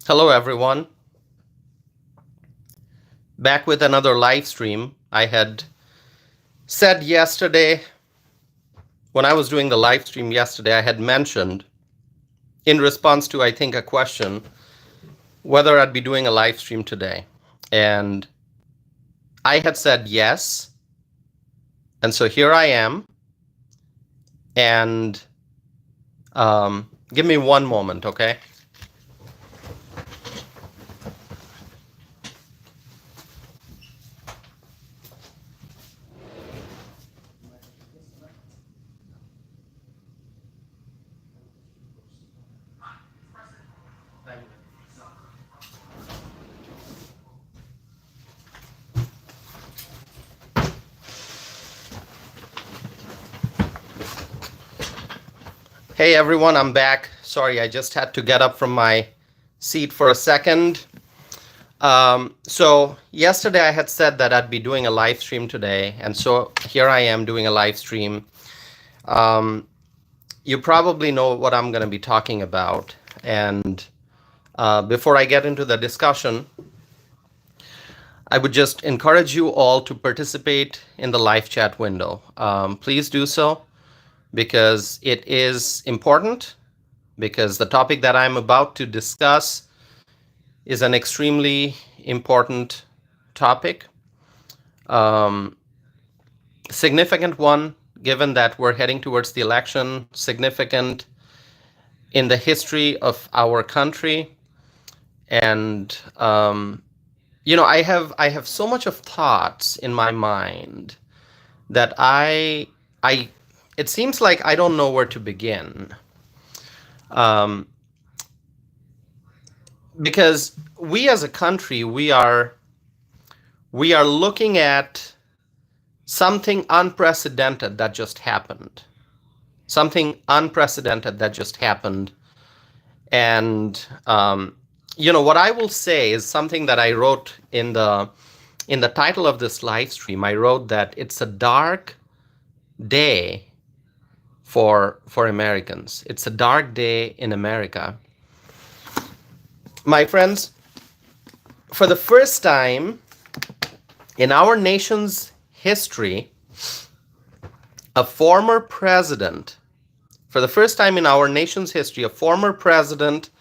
Hello, everyone. Back with another live stream. I had said yesterday, when I was doing the live stream yesterday, I had mentioned in response to, I think, a question, whether I'd be doing a live stream today. And I had said yes. And so here I am. And give me one moment, okay? Hey, everyone, I'm back. Sorry, I just had to get up from my seat for a second. So yesterday I had said that I'd be doing a live stream today, and so here I am doing a live stream. You probably know what I'm going to be talking about, and before I get into the discussion, I would just encourage you all to participate in the live chat window. Please do so because it is important, because the topic that I'm about to discuss is an extremely important topic, significant one, given that we're heading towards the election, significant in the history of our country. And I have so much of thoughts in my mind that I it seems like I don't know where to begin. Because we as a country, we are looking at something unprecedented that just happened. Something unprecedented that just happened. And what I will say is something that I wrote in the title of this live stream. I wrote that it's a dark day for Americans. It's a dark day in America. My friends, for the first time in our nation's history, a former president, for the first time in our nation's history, a former president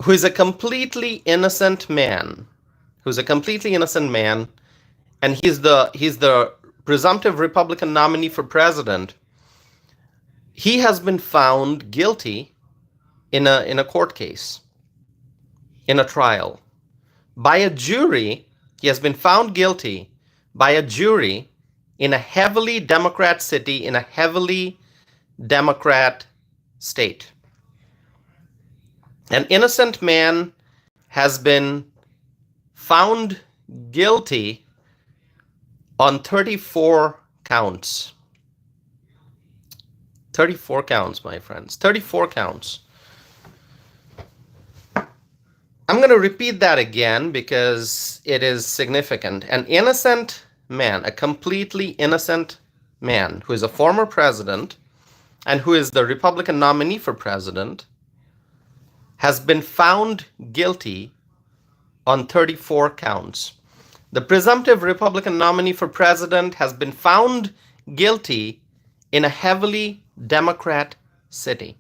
who is a completely innocent man, and he's the presumptive Republican nominee for president, he has been found guilty in a court case, in a trial, by a jury. He has been found guilty by a jury in a heavily Democrat city, in a heavily Democrat state. An innocent man has been found guilty on 34 counts. 34 counts, my friends. 34 counts. I'm going to repeat that again because it is significant. An innocent man, a completely innocent man who is a former president and who is the Republican nominee for president, has been found guilty on 34 counts. The presumptive Republican nominee for president has been found guilty in a heavily Democrat city.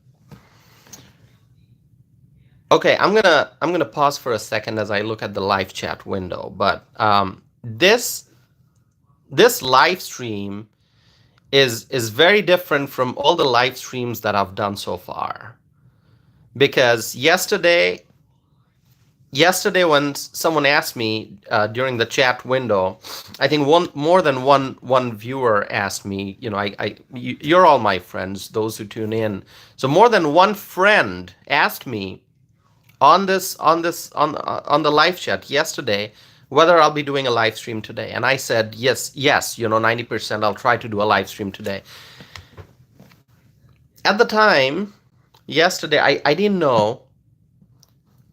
Okay, I'm gonna pause for a second as I look at the live chat window. But this live stream is very different from all the live streams that I've done so far, because yesterday when someone asked me during the chat window, I think more than one viewer asked me, you're all my friends, those who tune in. So more than one friend asked me on the live chat yesterday whether I'll be doing a live stream today, and I said yes, 90% I'll try to do a live stream today. At the time yesterday, I didn't know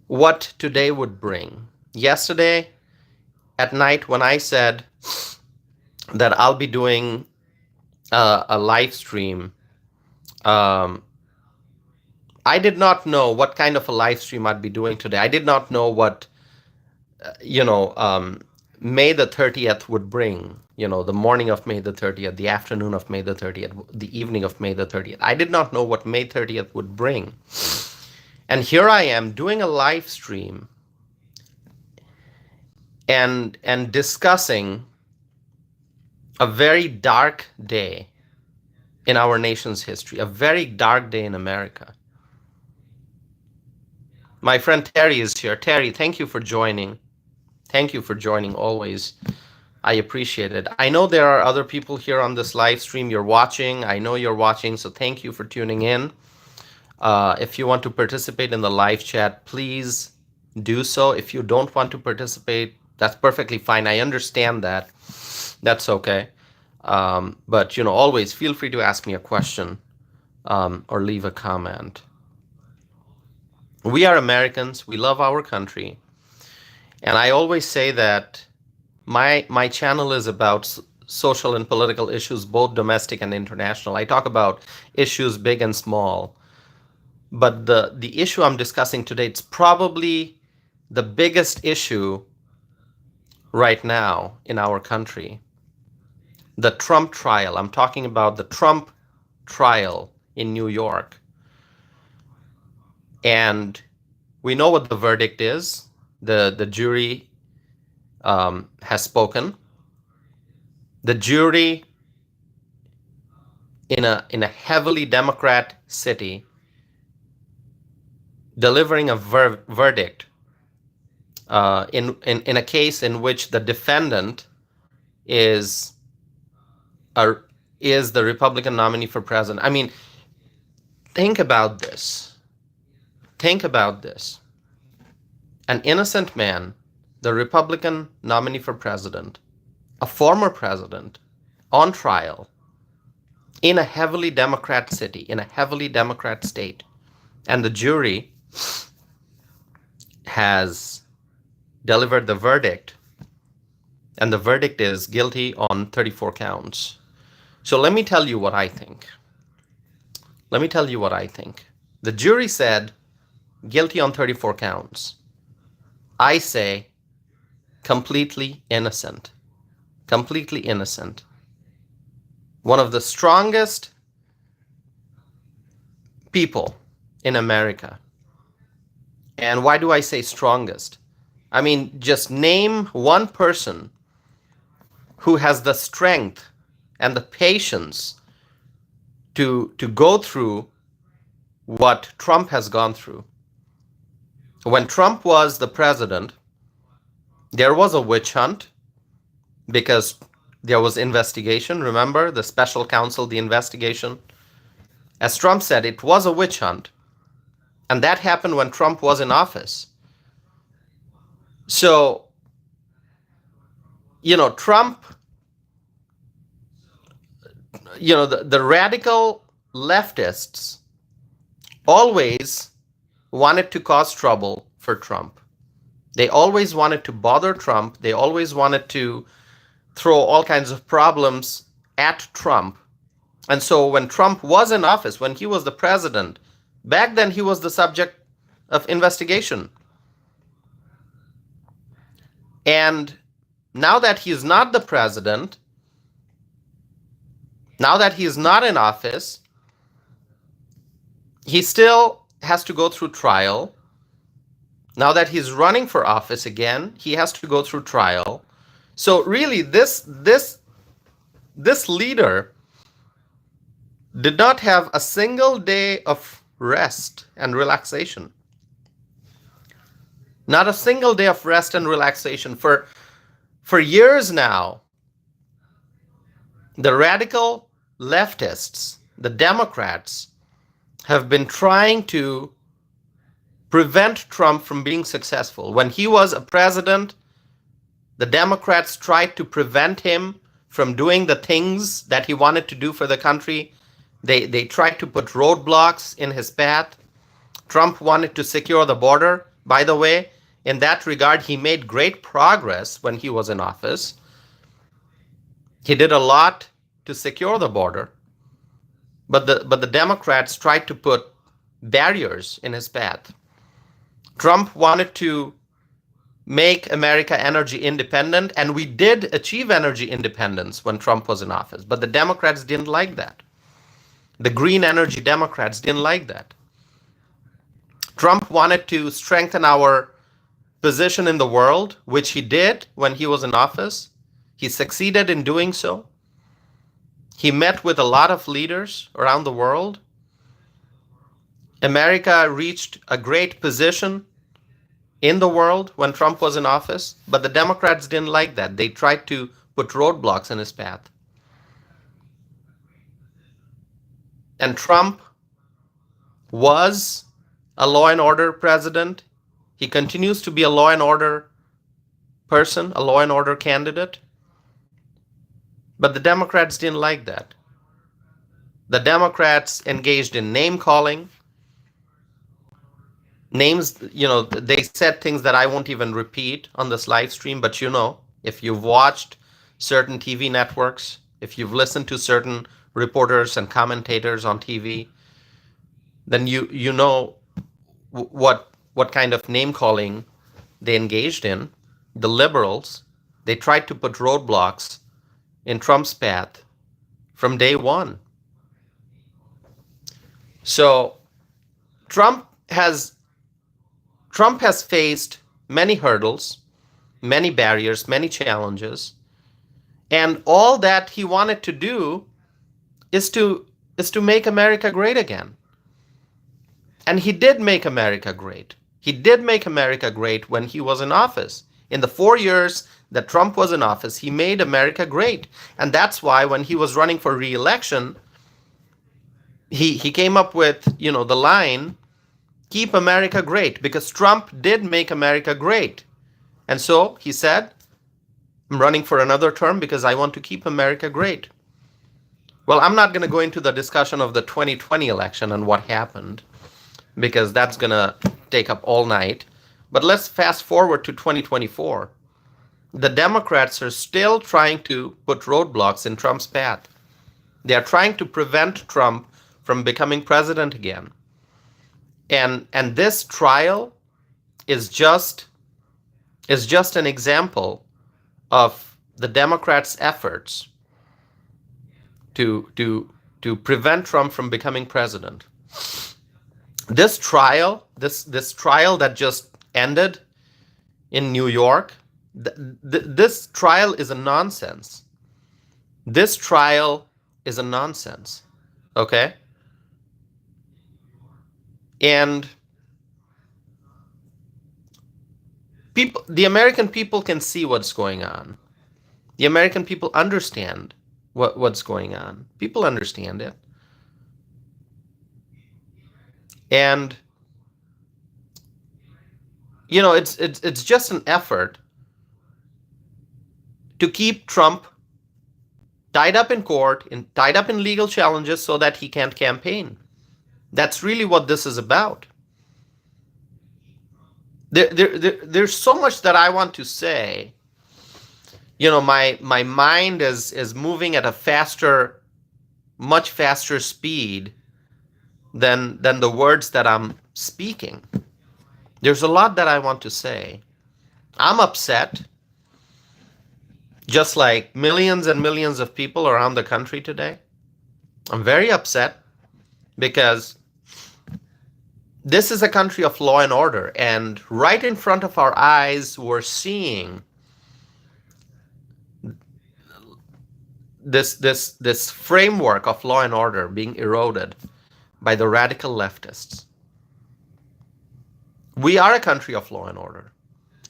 what today would bring. Yesterday at night, when I said that I'll be doing a live stream, I I did not know what kind of a live stream I'd be doing today. I did not know what, you know, May the 30th would bring, you know, the morning of May the 30th, the afternoon of May the 30th, the evening of May the 30th. I did not know what May 30th would bring. And here I am doing a live stream and discussing a very dark day in our nation's history, a very dark day in America. My friend Terry is here. Terry, thank you for joining. Thank you for joining always. I appreciate it. I know there are other people here on this live stream. You're watching. I know you're watching, so thank you for tuning in. If you want to participate in the live chat, please do so. If you don't want to participate, that's perfectly fine. I understand that. That's okay. But, you know, always feel free to ask me a question or leave a comment. We are Americans. We love our country. And I always say that my channel is about social and political issues, both domestic and international. I talk about issues big and small. But the issue I'm discussing today, it's probably the biggest issue right now in our country. The Trump trial. I'm talking about the Trump trial in New York. And we know what the verdict is. The jury has spoken. The jury in a heavily Democrat city delivering a verdict in a case in which the defendant is the Republican nominee for president. I mean, think about this. Think about this. An innocent man, the Republican nominee for president, a former president, on trial in a heavily Democrat city, in a heavily Democrat state, and the jury has delivered the verdict, and the verdict is guilty on 34 counts. So let me tell you what I think. Let me tell you what I think. The jury said guilty on 34 counts. I say completely innocent. Completely innocent. One of the strongest people in America. And why do I say strongest? I mean, just name one person who has the strength and the patience to go through what Trump has gone through. When Trump was the president, there was a witch hunt because there was investigation. Remember the special counsel, the investigation? As Trump said, it was a witch hunt. And that happened when Trump was in office. So, you know, Trump, you know, the radical leftists always wanted to cause trouble for Trump. They always wanted to bother Trump. They always wanted to throw all kinds of problems at Trump. And so when Trump was in office, when he was the president, back then he was the subject of investigation. And now that he is not the president, now that he is not in office, he still has to go through trial. Now that he's running for office again, he has to go through trial. So really, this leader did not have a single day of rest and relaxation. Not a single day of rest and relaxation. For years now, the radical leftists, the Democrats, have been trying to prevent Trump from being successful. When he was a president, the Democrats tried to prevent him from doing the things that he wanted to do for the country. They tried to put roadblocks in his path. Trump wanted to secure the border. By the way, in that regard, he made great progress when he was in office. He did a lot to secure the border. But the Democrats tried to put barriers in his path. Trump wanted to make America energy independent, and we did achieve energy independence when Trump was in office, but the Democrats didn't like that. The green energy Democrats didn't like that. Trump wanted to strengthen our position in the world, which he did when he was in office. He succeeded in doing so. He met with a lot of leaders around the world. America reached a great position in the world when Trump was in office, but the Democrats didn't like that. They tried to put roadblocks in his path. And Trump was a law and order president. He continues to be a law and order person, a law and order candidate. But the Democrats didn't like that. The Democrats engaged in name calling. Names, they said things that I won't even repeat on this live stream, but if you've watched certain TV networks, if you've listened to certain reporters and commentators on TV, then you know what kind of name calling they engaged in. The liberals, they tried to put roadblocks in Trump's path from day one. So Trump has faced many hurdles, many barriers, many challenges, and all that he wanted to do is to make America great again. And he did make America great. He did make America great when he was in office. In the 4 years that Trump was in office, he made America great. And that's why when he was running for re-election, he came up with, the line, "Keep America great," because Trump did make America great. And so he said, "I'm running for another term because I want to keep America great." Well, I'm not going to go into the discussion of the 2020 election and what happened, because that's going to take up all night. But let's fast forward to 2024. The Democrats are still trying to put roadblocks in Trump's path. They are trying to prevent Trump from becoming president again. And this trial is just an example of the Democrats' efforts to prevent Trump from becoming president. This trial that just ended in New York, this trial is a nonsense. This trial is a nonsense. Okay? And the American people can see what's going on. The American people understand what's going on. People understand it. And it's just an effort to keep Trump tied up in court, tied up in legal challenges so that he can't campaign. That's really what this is about. There's so much that I want to say. My mind is moving at a much faster speed than the words that I'm speaking. There's a lot that I want to say. I'm upset, just like millions and millions of people around the country today. I'm very upset because this is a country of law and order, and right in front of our eyes, we're seeing this framework of law and order being eroded by the radical leftists. We are a country of law and order.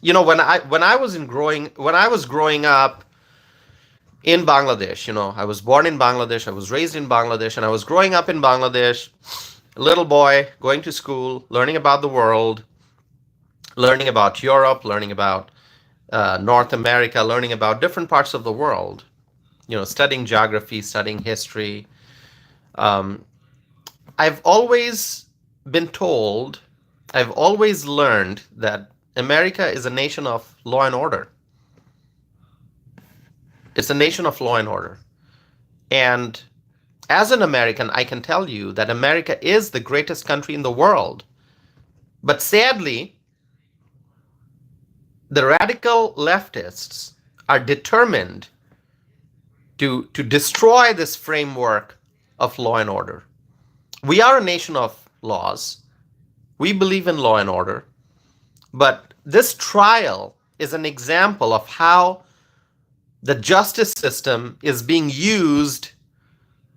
When I was growing up in Bangladesh, I was born in Bangladesh, I was raised in Bangladesh, and I was growing up in Bangladesh, a little boy going to school, learning about the world, learning about Europe, learning about North America, learning about different parts of the world, studying geography, studying history. I've always been told, I've always learned that America is a nation of law and order. It's a nation of law and order. And As an American, I can tell you that America is the greatest country in the world. But sadly, the radical leftists are determined to destroy this framework of law and order. We are a nation of laws. We believe in law and order. But this trial is an example of how the justice system is being used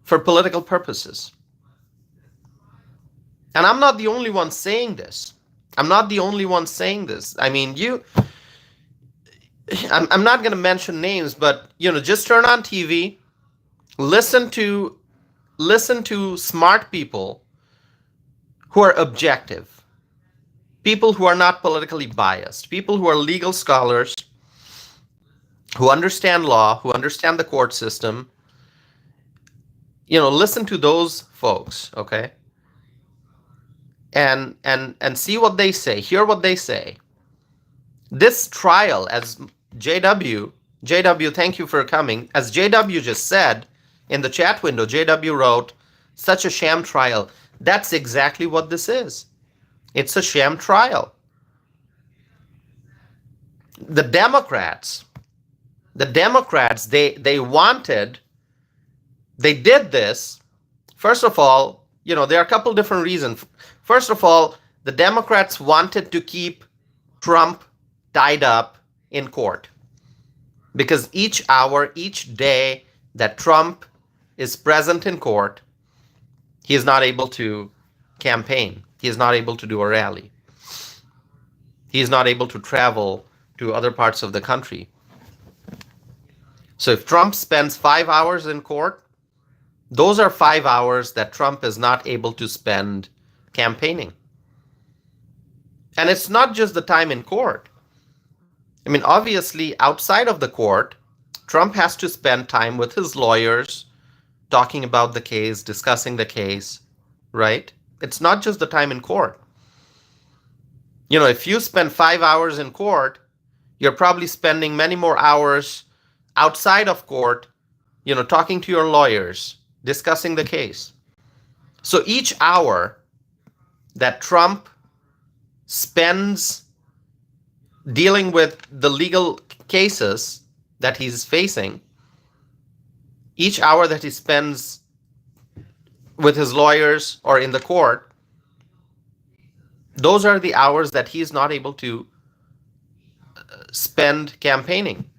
for political purposes. And I'm not the only one saying this. I'm not the only one saying this. I mean, I'm not going to mention names, but just turn on TV, listen to smart people who are objective, people who are not politically biased, people who are legal scholars, who understand law, who understand the court system. Listen to those folks, okay? And see what they say, hear what they say. This trial, as JW, thank you for coming. As JW just said in the chat window, JW wrote, such a sham trial. That's exactly what this is. It's a sham trial. The Democrats, they did this. First of all, there are a couple different reasons. First of all, the Democrats wanted to keep Trump tied up in court because each hour, each day that Trump is present in court, he is not able to campaign. He is not able to do a rally. He is not able to travel to other parts of the country. So if Trump spends 5 hours in court, those are 5 hours that Trump is not able to spend campaigning. And it's not just the time in court. I mean, obviously, outside of the court, Trump has to spend time with his lawyers, talking about the case, discussing the case, right? It's not just the time in court. If you spend 5 hours in court, you're probably spending many more hours outside of court, talking to your lawyers, discussing the case. So each hour that Trump spends dealing with the legal cases that he's facing, each hour that he spends with his lawyers or in the court, those are the hours that he's not able to spend campaigning.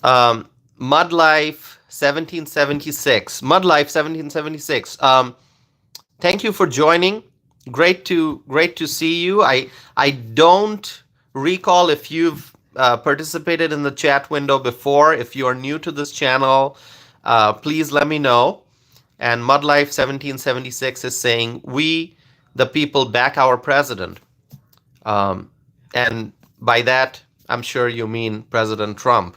Mudlife 1776. Mudlife 1776. Thank you for joining. Great to see you. I don't recall if you've participated in the chat window before. If you are new to this channel, please let me know. And Mudlife 1776 is saying, we, the people, back our president. And by that, I'm sure you mean President Trump.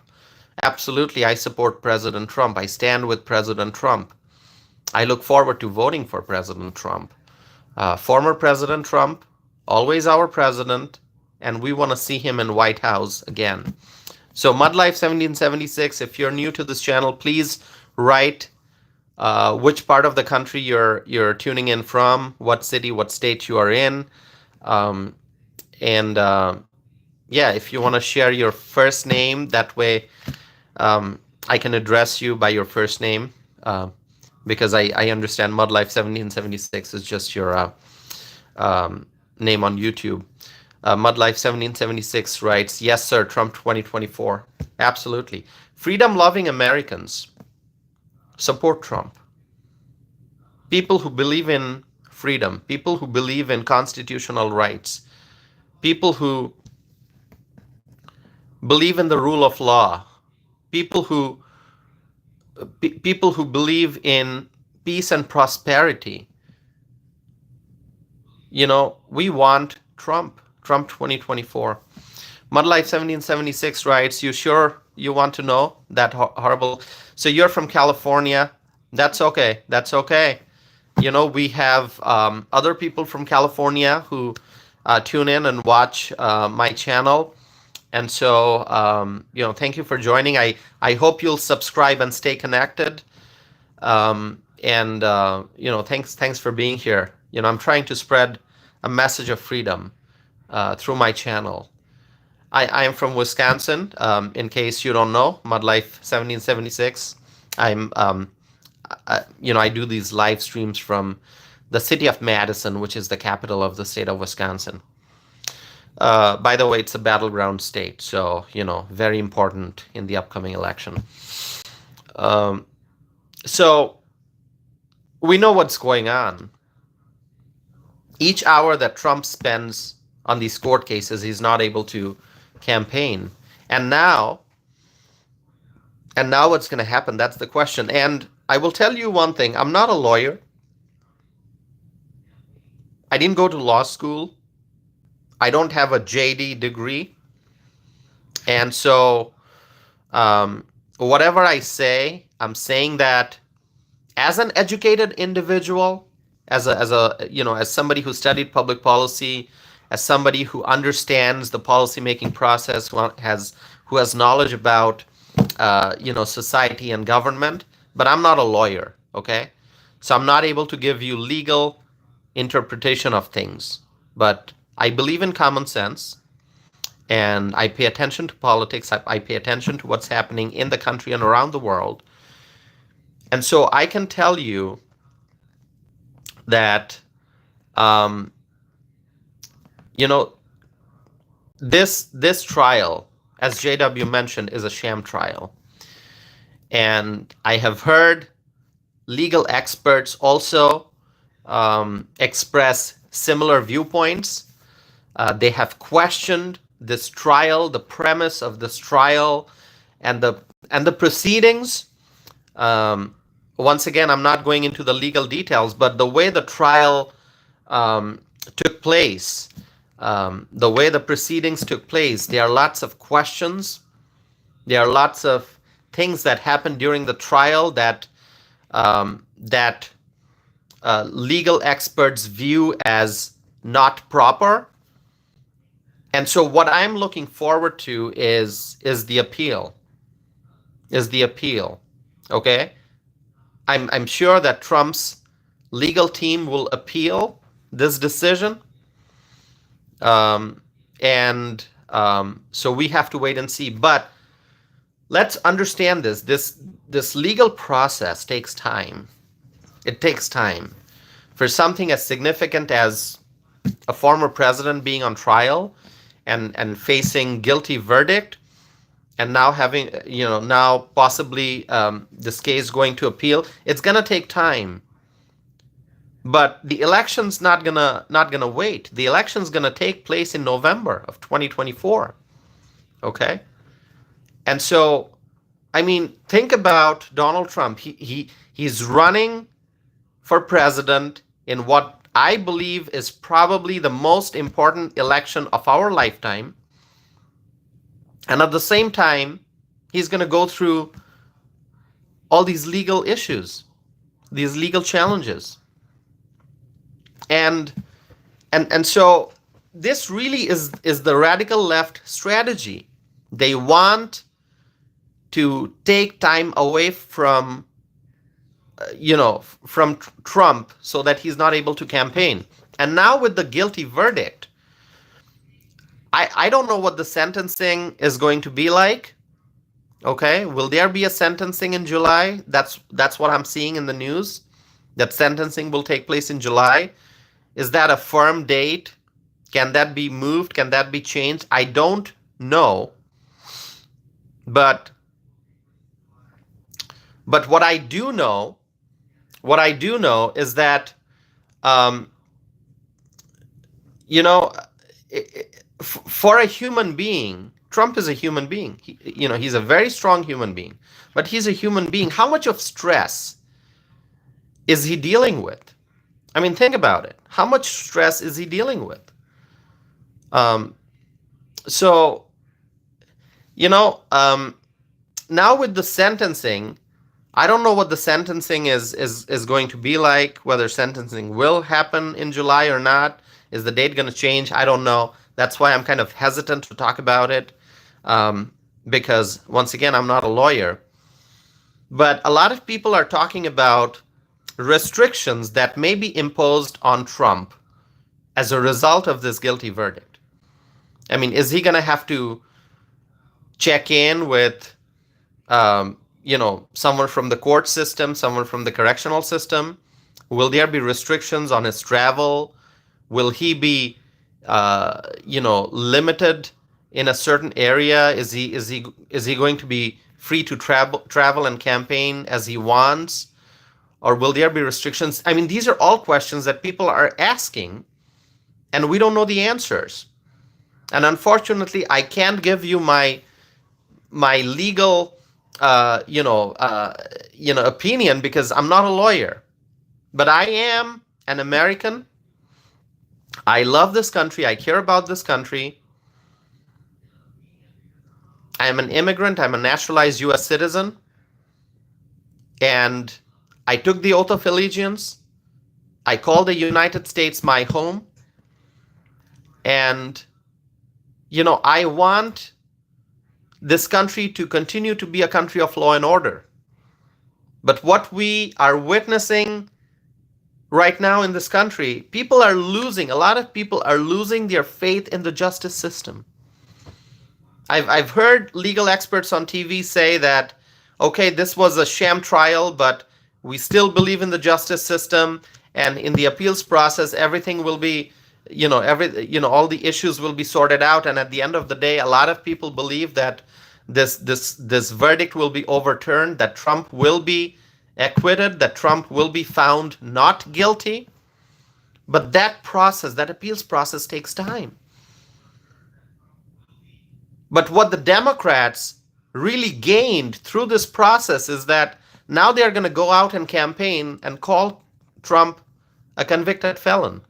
Absolutely, I support President Trump. I stand with President Trump. I look forward to voting for President Trump. Former President Trump, always our president, and we want to see him in White House again. So Mudlife 1776, if you're new to this channel, please write which part of the country you're tuning in from, what city, what state you are in. Yeah, if you want to share your first name, that way I can address you by your first name, because I understand Mudlife 1776 is just your name on YouTube. Mudlife 1776 writes, yes, sir, Trump 2024. Absolutely. Freedom-loving Americans support Trump. People who believe in freedom, people who believe in constitutional rights, people who believe in the rule of law, people who believe in peace and prosperity. We want Trump 2024. Mudlife 1776 writes, you sure you want to know that horrible? So you're from California. That's okay. That's okay. We have other people from California who tune in and watch my channel. And so, thank you for joining. I hope you'll subscribe and stay connected. Thanks for being here. I'm trying to spread a message of freedom through my channel. I am from Wisconsin. In case you don't know, Mudlife 1776. I do these live streams from the city of Madison, which is the capital of the state of Wisconsin. By the way, it's a battleground state, so very important in the upcoming election. So we know what's going on. Each hour that Trump spends on these court cases, he's not able to campaign. And now what's going to happen? That's the question. And I will tell you one thing. I'm not a lawyer. I didn't go to law school. I don't have a JD degree. And so whatever I say, I'm saying that as an educated individual, as somebody who studied public policy, as somebody who understands the policymaking process, who has knowledge about society and government, but I'm not a lawyer, okay? So I'm not able to give you legal interpretation of things, but I believe in common sense, and I pay attention to politics. I pay attention to what's happening in the country and around the world. And so I can tell you that, this trial, as JW mentioned, is a sham trial. And I have heard legal experts also express similar viewpoints. They have questioned this trial, the premise of this trial, and the proceedings. Once again, I'm not going into the legal details, but the way the trial took place, the way the proceedings took place, there are lots of questions. There are lots of things that happened during the trial that legal experts view as not proper. And so what I'm looking forward to is the appeal. Okay? I'm sure that Trump's legal team will appeal this decision. So we have to wait and see. But let's understand this legal process takes time. It takes time. For something as significant as a former president being on trial and facing guilty verdict, and now having, now possibly this case going to appeal, it's gonna take time. But the election's not gonna wait. The election's gonna take place in November of 2024. Okay? And so, I mean, think about Donald Trump. He's running for president in what I believe is probably the most important election of our lifetime. And at the same time, he's going to go through all these legal issues, these legal challenges. And so this really is the radical left strategy. They want to take time away from Trump so that he's not able to campaign. And now with the guilty verdict, I don't know what the sentencing is going to be like. Okay, will there be a sentencing in July? That's what I'm seeing in the news, that sentencing will take place in July. Is that a firm date? Can that be moved? Can that be changed? I don't know. But what I do know is that, for a human being, Trump is a human being. He's a very strong human being, but he's a human being. How much of stress is he dealing with? I mean, think about it. How much stress is he dealing with? Now with the sentencing, I don't know what the sentencing is going to be like, whether sentencing will happen in July or not. Is the date going to change? I don't know. That's why I'm kind of hesitant to talk about it. because once again, I'm not a lawyer. But a lot of people are talking about restrictions that may be imposed on Trump as a result of this guilty verdict. I mean, is he going to have to check in with, someone from the court system, someone from the correctional system? Will there be restrictions on his travel? Will he be, limited in a certain area? Is he going to be free to travel and campaign as he wants? Or will there be restrictions? I mean, these are all questions that people are asking, and we don't know the answers. And unfortunately, I can't give you my legal, opinion, because I'm not a lawyer. But I am an American. I love this country. I care about this country. I am an immigrant. I'm a naturalized U.S. citizen. And I took the oath of allegiance. I call the United States my home. And, I want this country to continue to be a country of law and order. But what we are witnessing right now in this country, a lot of people are losing their faith in the justice system. I've heard legal experts on TV say that, okay, this was a sham trial, but we still believe in the justice system, and in the appeals process, everything will be, all the issues will be sorted out. And at the end of the day, a lot of people believe that this verdict will be overturned, that Trump will be acquitted, that Trump will be found not guilty. But that appeals process takes time. But what the Democrats really gained through this process is that now they're going to go out and campaign and call Trump a convicted felon.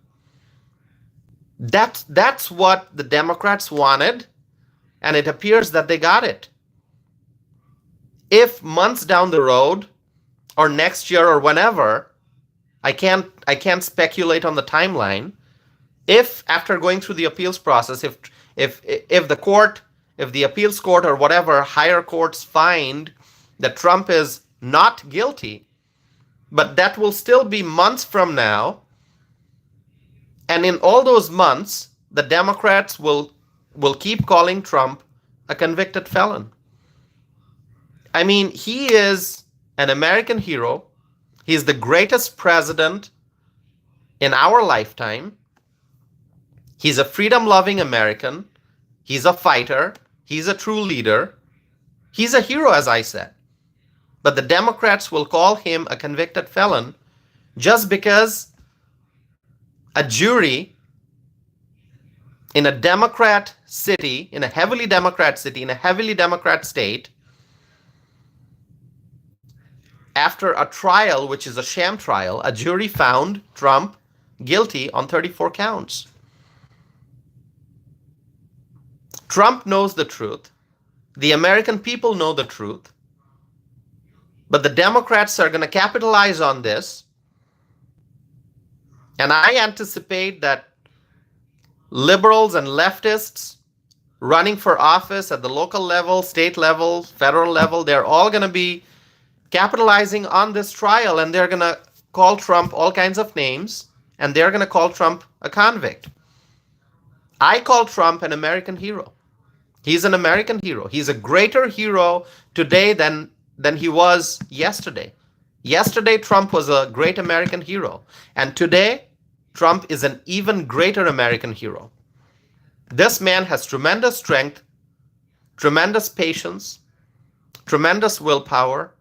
That's what the Democrats wanted, and it appears that they got it. If months down the road, or next year, or whenever, I can't speculate on the timeline. If after going through the appeals process, if the appeals court or whatever higher courts find that Trump is not guilty, but that will still be months from now, and in all those months, the Democrats will keep calling Trump a convicted felon. I mean, he is an American hero. He's the greatest president in our lifetime. He's a freedom-loving American. He's a fighter. He's a true leader. He's a hero, as I said. But the Democrats will call him a convicted felon just because a jury in a Democrat city, in a heavily Democrat city, in a heavily Democrat state, after a trial, which is a sham trial, a jury found Trump guilty on 34 counts. Trump knows the truth. The American people know the truth. But the Democrats are going to capitalize on this. And I anticipate that liberals and leftists running for office at the local level, state level, federal level, they're all going to be capitalizing on this trial, and they're going to call Trump all kinds of names, and they're going to call Trump a convict. I call Trump an American hero. He's an American hero. He's a greater hero today than he was yesterday. Yesterday, Trump was a great American hero. And today, Trump is an even greater American hero. This man has tremendous strength, tremendous patience, tremendous willpower.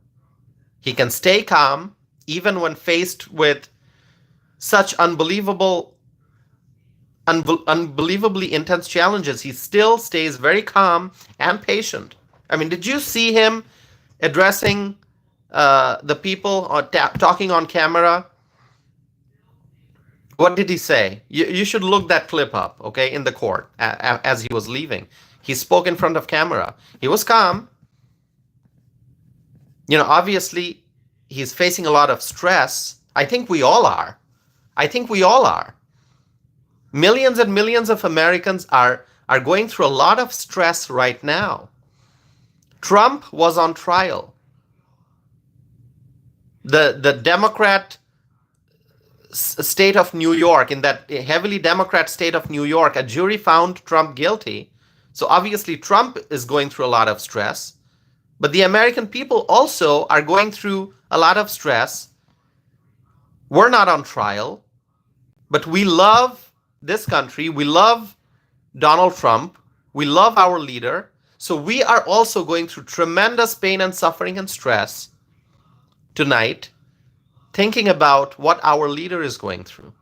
He can stay calm even when faced with such unbelievably intense challenges. He still stays very calm and patient. I mean, did you see him addressing the people or talking on camera? What did he say? You should look that clip up, okay, in the court as he was leaving. He spoke in front of camera. He was calm. Obviously, he's facing a lot of stress. I think we all are. Millions and millions of Americans are are going through a lot of stress right now. Trump was on trial. The Democrat state of New York, in that heavily Democrat state of New York, a jury found Trump guilty. So obviously Trump is going through a lot of stress, but the American people also are going through a lot of stress. We're not on trial, but we love this country. We love Donald Trump. We love our leader. So we are also going through tremendous pain and suffering and stress tonight, thinking about what our leader is going through.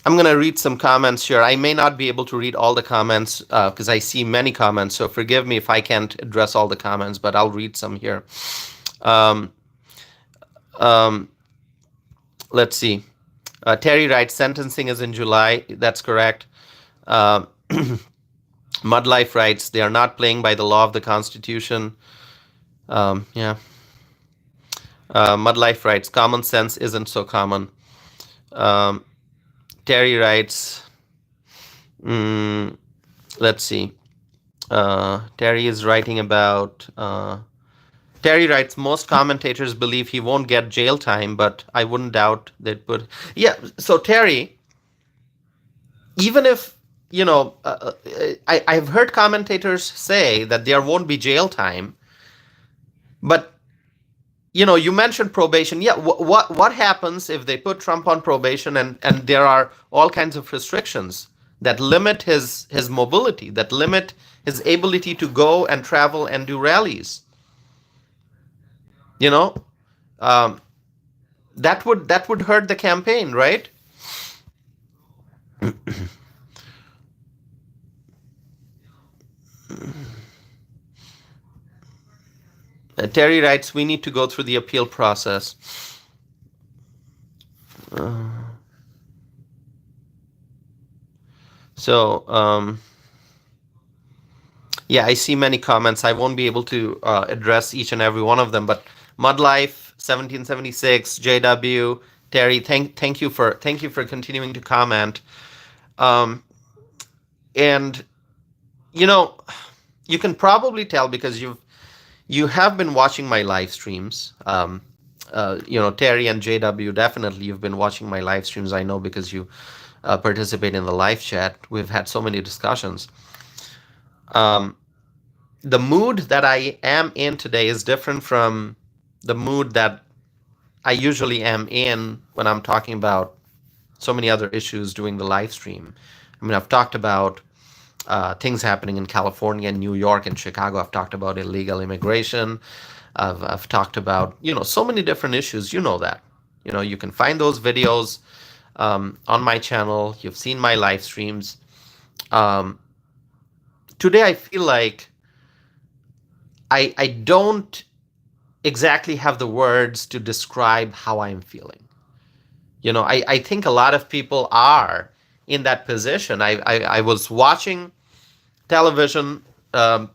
I'm going to read some comments here. I may not be able to read all the comments because I see many comments, so forgive me if I can't address all the comments, but I'll read some here. Let's see. Terry writes, sentencing is in July. That's correct. Mudlife writes, they are not playing by the law of the Constitution. Yeah. Mudlife writes, common sense isn't so common. Terry writes, let's see. Terry is writing about, Terry writes, most commentators believe he won't get jail time, but I wouldn't doubt they'd put. Yeah, so Terry, even if, you know, I've heard commentators say that there won't be jail time, but, you know, you mentioned probation. Yeah, what happens if they put Trump on probation and there are all kinds of restrictions that limit his mobility, that limit his ability to go and travel and do rallies? You know, that would hurt the campaign, right? Terry writes, we need to go through the appeal process. Yeah, I see many comments. I won't be able to address each and every one of them, but Mudlife 1776, JW, Terry, thank you for continuing to comment. And you know, you can probably tell because you have been watching my live streams. You know, Terry and JW, definitely you've been watching my live streams. I know because you participate in the live chat. We've had so many discussions. The mood that I am in today is different from the mood that I usually am in when I'm talking about so many other issues doing the live stream. I mean, I've talked about things happening in California and New York and Chicago. I've talked about illegal immigration. I've talked about, you know, so many different issues. You know that. You know, you can find those videos on my channel. You've seen my live streams. Today I feel like I don't exactly have the words to describe how I'm feeling. You know, I think a lot of people are in that position. I was watching television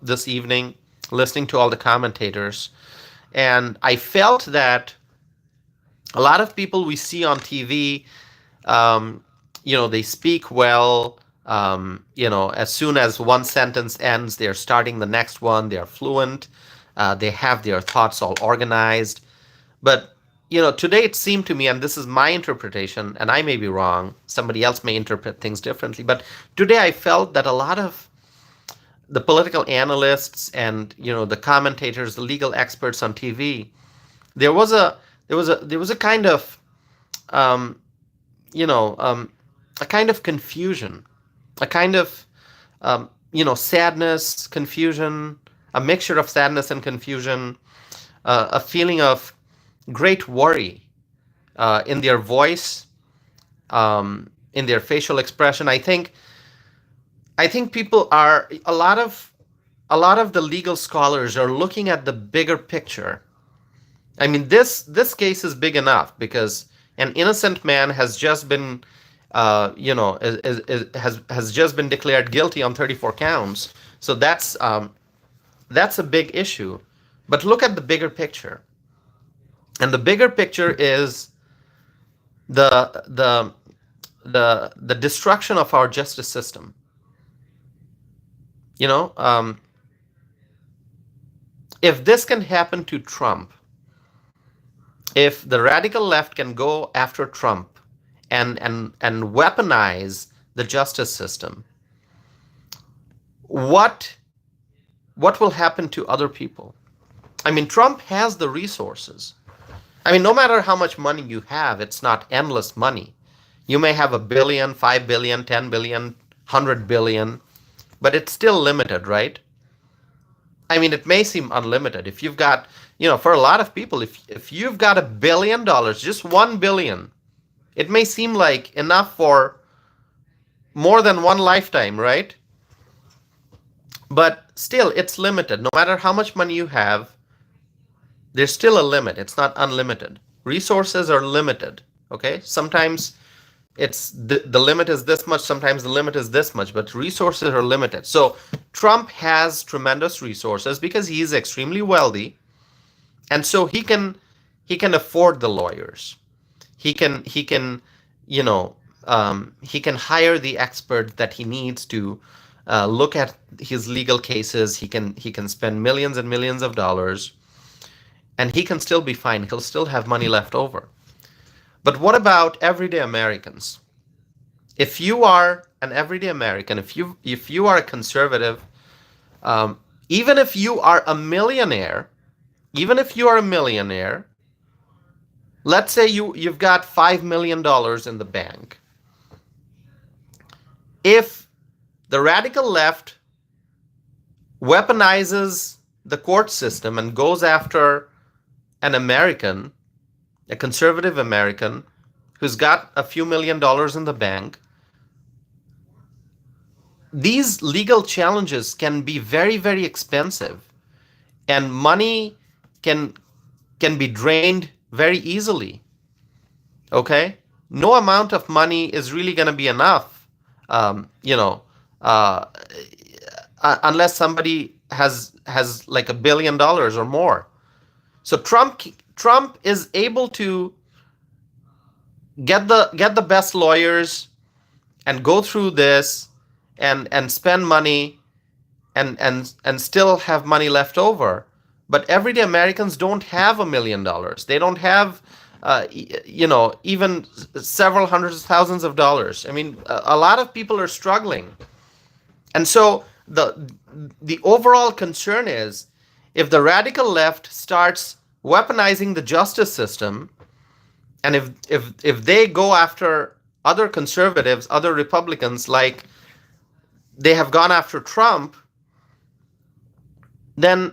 this evening, listening to all the commentators, and I felt that a lot of people we see on TV, you know, they speak well. You know, as soon as one sentence ends, they're starting the next one. They're fluent. They have their thoughts all organized. But, you know, today it seemed to me, and this is my interpretation, and I may be wrong. Somebody else may interpret things differently. But today I felt that a lot of the political analysts and, you know, the commentators, the legal experts on TV, there was a kind of, you know, a kind of confusion, a kind of, you know, sadness, confusion, a mixture of sadness and confusion, a feeling of great worry in their voice, in their facial expression. I think people are, a lot of the legal scholars are looking at the bigger picture. I mean, this case is big enough because an innocent man has just been, you know, has just been declared guilty on 34 counts. So that's a big issue. But look at the bigger picture. And the bigger picture is the the destruction of our justice system. You know, if this can happen to Trump, if the radical left can go after Trump and weaponize the justice system, what will happen to other people? I mean, Trump has the resources. I mean, no matter how much money you have, it's not endless money. You may have $1 billion, $5 billion, $10 billion, $100 billion, but it's still limited, right? I mean, it may seem unlimited. If you've got, for a lot of people, if you've got $1 billion, just 1 billion, it may seem like enough for more than one lifetime, right? But still, it's limited. No matter how much money you have, there's still a limit. It's not unlimited. Resources are limited, okay? Sometimes it's the limit is this much, sometimes the limit is this much, but resources are limited. So Trump has tremendous resources because he is extremely wealthy, and so he can afford the lawyers. He can he can hire the expert that he needs to look at his legal cases. He can spend millions and millions of dollars, and he can still be fine. He'll still have money left over. But what about everyday Americans? If you are an everyday American, if you are a conservative, even if you are a millionaire, let's say you've got $5 million in the bank. If the radical left weaponizes the court system and goes after an American, a conservative American who's got a few $1 million in the bank, these legal challenges can be very, very expensive, and money can be drained very easily. Okay? No amount of money is really going to be enough, unless somebody has like $1 billion or more. So Trump is able to get the best lawyers and go through this and spend money and still have money left over. But everyday Americans don't have $1 million. They don't have even several hundreds of thousands of dollars. I mean, a lot of people are struggling. And so the overall concern is, if the radical left starts weaponizing the justice system, and if they go after other conservatives, other Republicans, like they have gone after Trump, then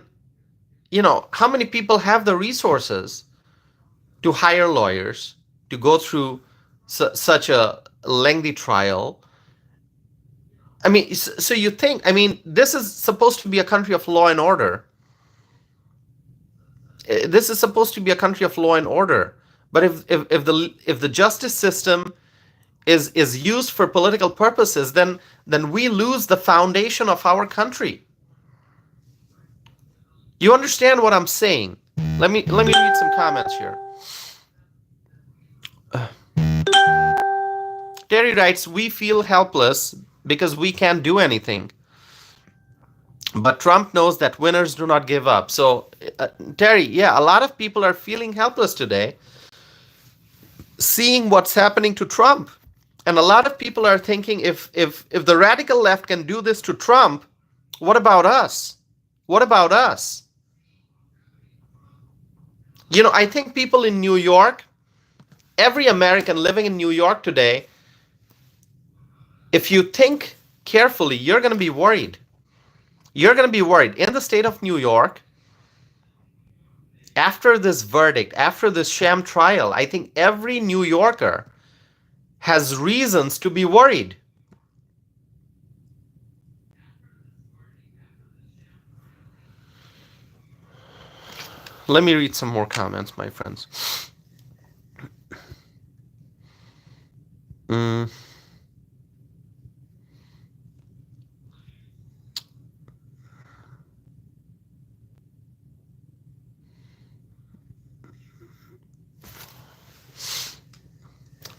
how many people have the resources to hire lawyers, to go through such a lengthy trial? I mean, so you think, I mean, this is supposed to be a country of law and order. This is supposed to be a country of law and order. But if the justice system is used for political purposes, then we lose the foundation of our country. You understand what I'm saying? Let me read some comments here. Terry writes, "We feel helpless because we can't do anything. But Trump knows that winners do not give up." So, Terry, yeah, a lot of people are feeling helpless today, seeing what's happening to Trump. And a lot of people are thinking, if the radical left can do this to Trump, what about us? What about us? I think people in New York, every American living in New York today, if you think carefully, you're going to be worried. You're going to be worried. In the state of New York, after this verdict, after this sham trial, I think every New Yorker has reasons to be worried. Let me read some more comments, my friends.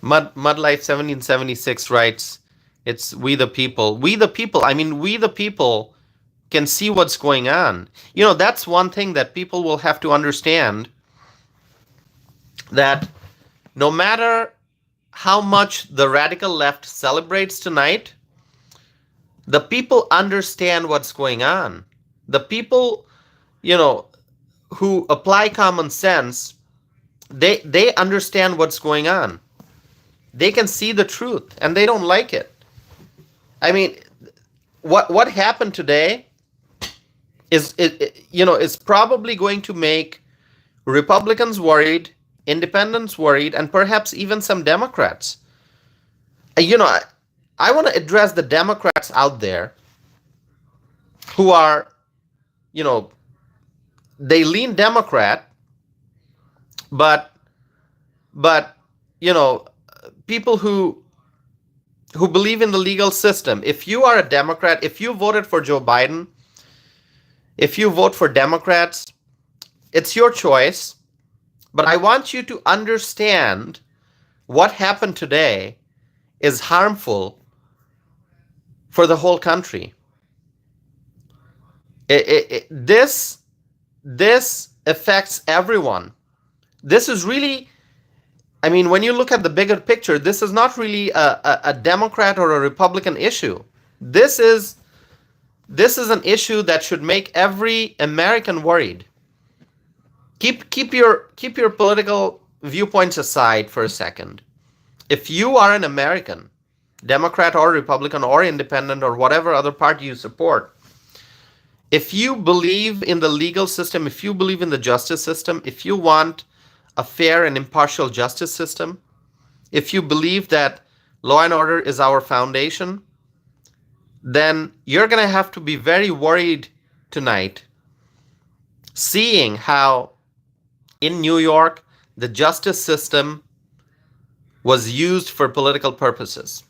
Mud Life 1776 writes, it's we the people. We the people. I mean, we the people can see what's going on. You know, that's one thing that people will have to understand, that no matter how much the radical left celebrates tonight, the people understand what's going on. The people, you know, who apply common sense, they understand what's going on. They can see the truth and they don't like it. I mean, what happened today is probably going to make Republicans worried, independents worried, and perhaps even some Democrats. I want to address the Democrats out there who are, they lean Democrat, but people who believe in the legal system. If you are a Democrat, if you voted for Joe Biden, if you vote for Democrats, it's your choice. But I want you to understand what happened today is harmful for the whole country. This affects everyone. This is really, I mean, when you look at the bigger picture, this is not really a Democrat or a Republican issue. This is an issue that should make every American worried. Keep your political viewpoints aside for a second. If you are an American, Democrat or Republican or independent or whatever other party you support, if you believe in the legal system, if you believe in the justice system, if you want a fair and impartial justice system, if you believe that law and order is our foundation, then you're going to have to be very worried tonight, seeing how in New York the justice system was used for political purposes.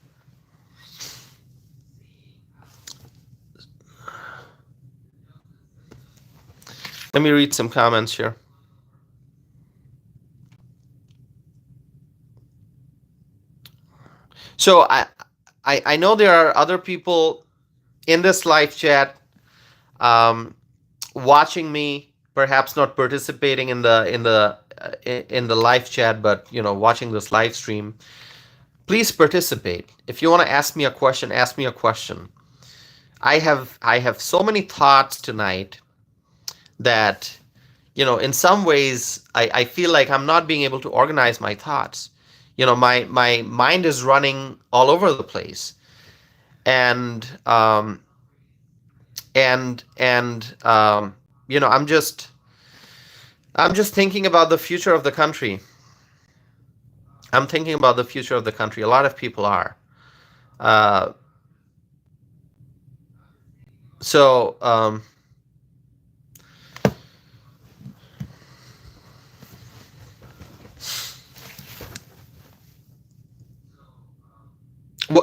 Let me read some comments here. So I know there are other people in this live chat watching me, perhaps not participating in the live chat, but watching this live stream. Please participate. If you want to ask me a question, ask me a question. I have so many thoughts tonight that in some ways I feel like I'm not being able to organize my thoughts. My mind is running all over the place, and I'm just thinking about the future of the country. I'm thinking about the future of the country. A lot of people are.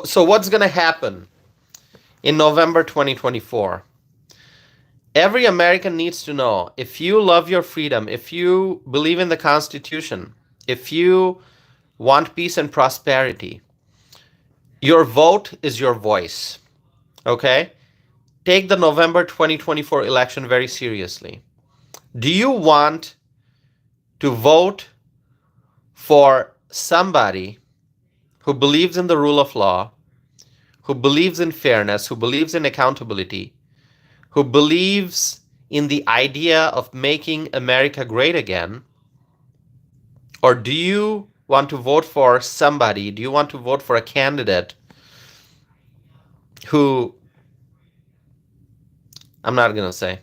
So what's going to happen in November 2024? Every American needs to know, if you love your freedom, if you believe in the Constitution, if you want peace and prosperity, your vote is your voice. Okay? Take the November 2024 election very seriously. Do you want to vote for somebody who believes in the rule of law, who believes in fairness, who believes in accountability, who believes in the idea of making America great again? Or do you want to vote for somebody, do you want to vote for a candidate who, I'm not going to say,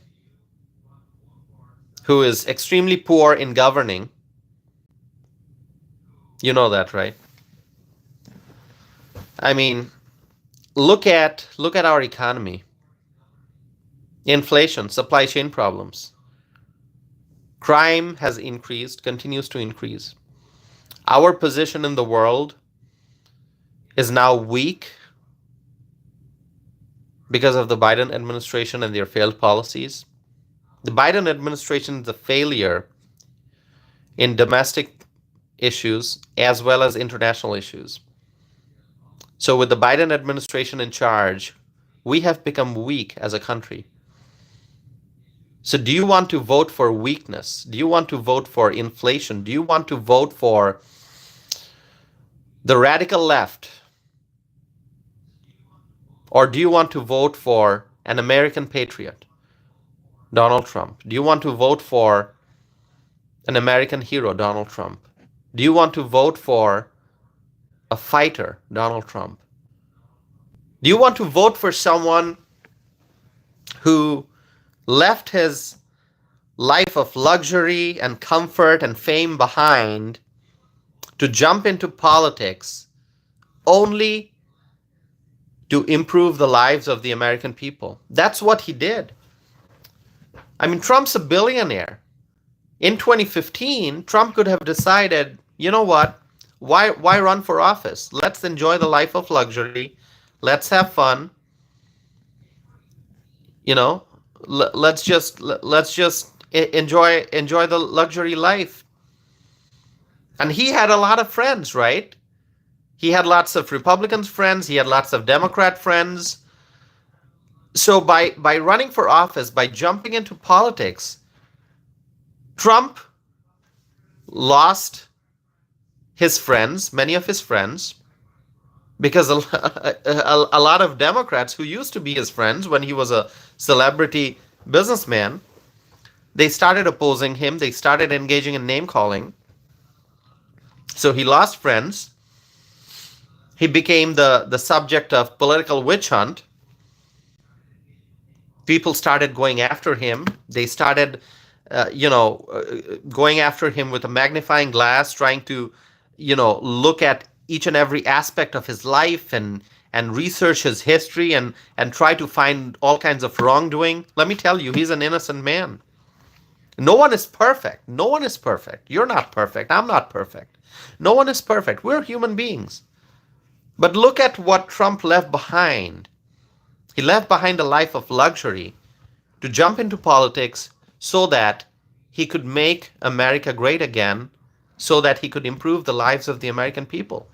who is extremely poor in governing? You know that, right? I mean, look at our economy. Inflation, supply chain problems. Crime has increased, continues to increase. Our position in the world is now weak because of the Biden administration and their failed policies. The Biden administration is a failure in domestic issues as well as international issues. So with the Biden administration in charge, we have become weak as a country. So do you want to vote for weakness? Do you want to vote for inflation? Do you want to vote for the radical left? Or do you want to vote for an American patriot, Donald Trump? Do you want to vote for an American hero, Donald Trump? Do you want to vote for a fighter, Donald Trump? Do you want to vote for someone who left his life of luxury and comfort and fame behind to jump into politics only to improve the lives of the American people? That's what he did. I mean, Trump's a billionaire. In 2015, Trump could have decided, you know what? Why run for office? Let's enjoy the life of luxury. Let's have fun. You know, let's just enjoy the luxury life. And he had a lot of friends, right? He had lots of Republican friends. He had lots of Democrat friends. So by running for office, by jumping into politics, Trump lost his friends, many of his friends, because a lot of Democrats who used to be his friends when he was a celebrity businessman, they started opposing him. They started engaging in name calling. So he lost friends. He became the subject of political witch hunt. People started going after him. They started, going after him with a magnifying glass, trying to, look at each and every aspect of his life and research his history and try to find all kinds of wrongdoing. Let me tell you, he's an innocent man. No one is perfect. No one is perfect. You're not perfect. I'm not perfect. No one is perfect. We're human beings. But look at what Trump left behind. He left behind a life of luxury to jump into politics so that he could make America great again, so that he could improve the lives of the American people.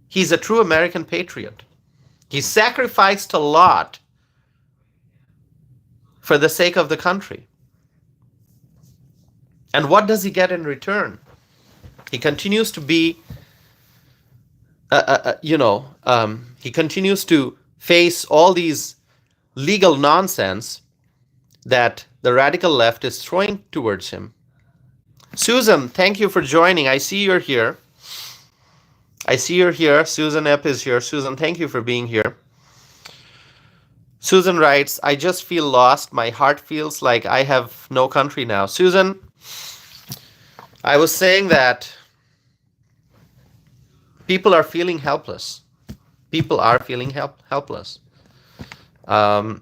He's a true American patriot. He sacrificed a lot for the sake of the country. And what does he get in return? He continues to be, he continues to face all these legal nonsense that the radical left is throwing towards him. Susan, thank you for joining. I see you're here. Susan Epp is here. Susan, thank you for being here. Susan writes, I just feel lost. My heart feels like I have no country now. Susan, I was saying that people are feeling helpless. People are feeling helpless. And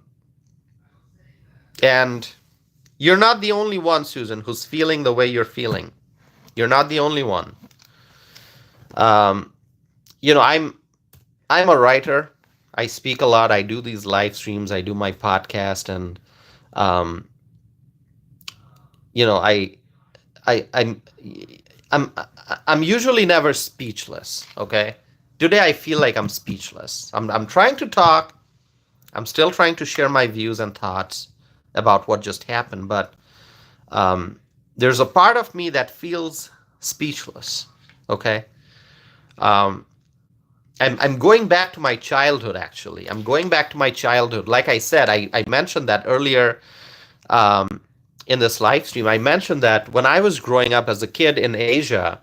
you're not the only one, Susan, who's feeling the way you're feeling. You're not the only one. I'm a writer. I speak a lot. I do these live streams. I do my podcast, and I'm usually never speechless. Okay, today I feel like I'm speechless. I'm trying to talk. I'm still trying to share my views and thoughts about what just happened, but there's a part of me that feels speechless. Okay. I'm going back to my childhood, actually. I'm going back to my childhood. Like I said, I mentioned that earlier in this live stream. I mentioned that when I was growing up as a kid in Asia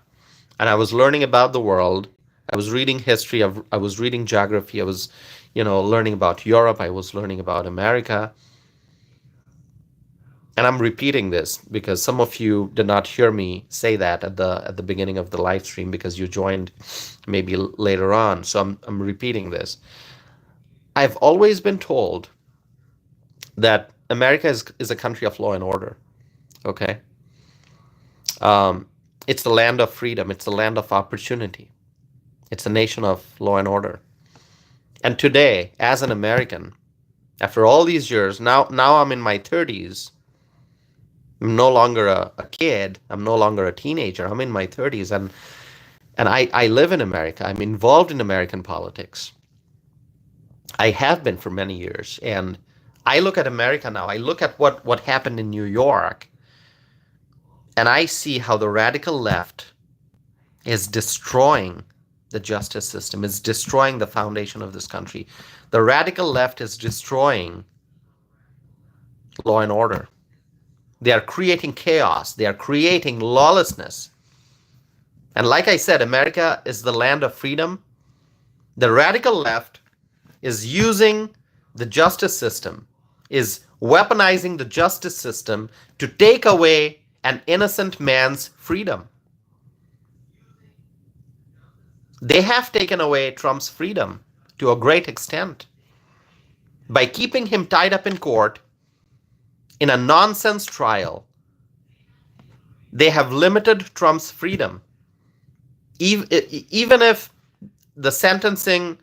and I was learning about the world, I was reading history, I was reading geography, I was, learning about Europe, I was learning about America. And I'm repeating this because some of you did not hear me say that at the beginning of the live stream because you joined maybe later on. So I'm repeating this. I've always been told that America is a country of law and order. Okay? It's the land of freedom. It's the land of opportunity. It's a nation of law and order. And today, as an American, after all these years, now I'm in my 30s, I'm no longer a kid. I'm no longer a teenager. I'm in my 30s, and I live in America. I'm involved in American politics. I have been for many years. And I look at America now. I look at what happened in New York, and I see how the radical left is destroying the justice system, is destroying the foundation of this country. The radical left is destroying law and order. They are creating chaos. They are creating lawlessness. And like I said, America is the land of freedom. The radical left is using the justice system, is weaponizing the justice system to take away an innocent man's freedom. They have taken away Trump's freedom to a great extent by keeping him tied up in court in a nonsense trial. They have limited Trump's freedom. Even if the sentencing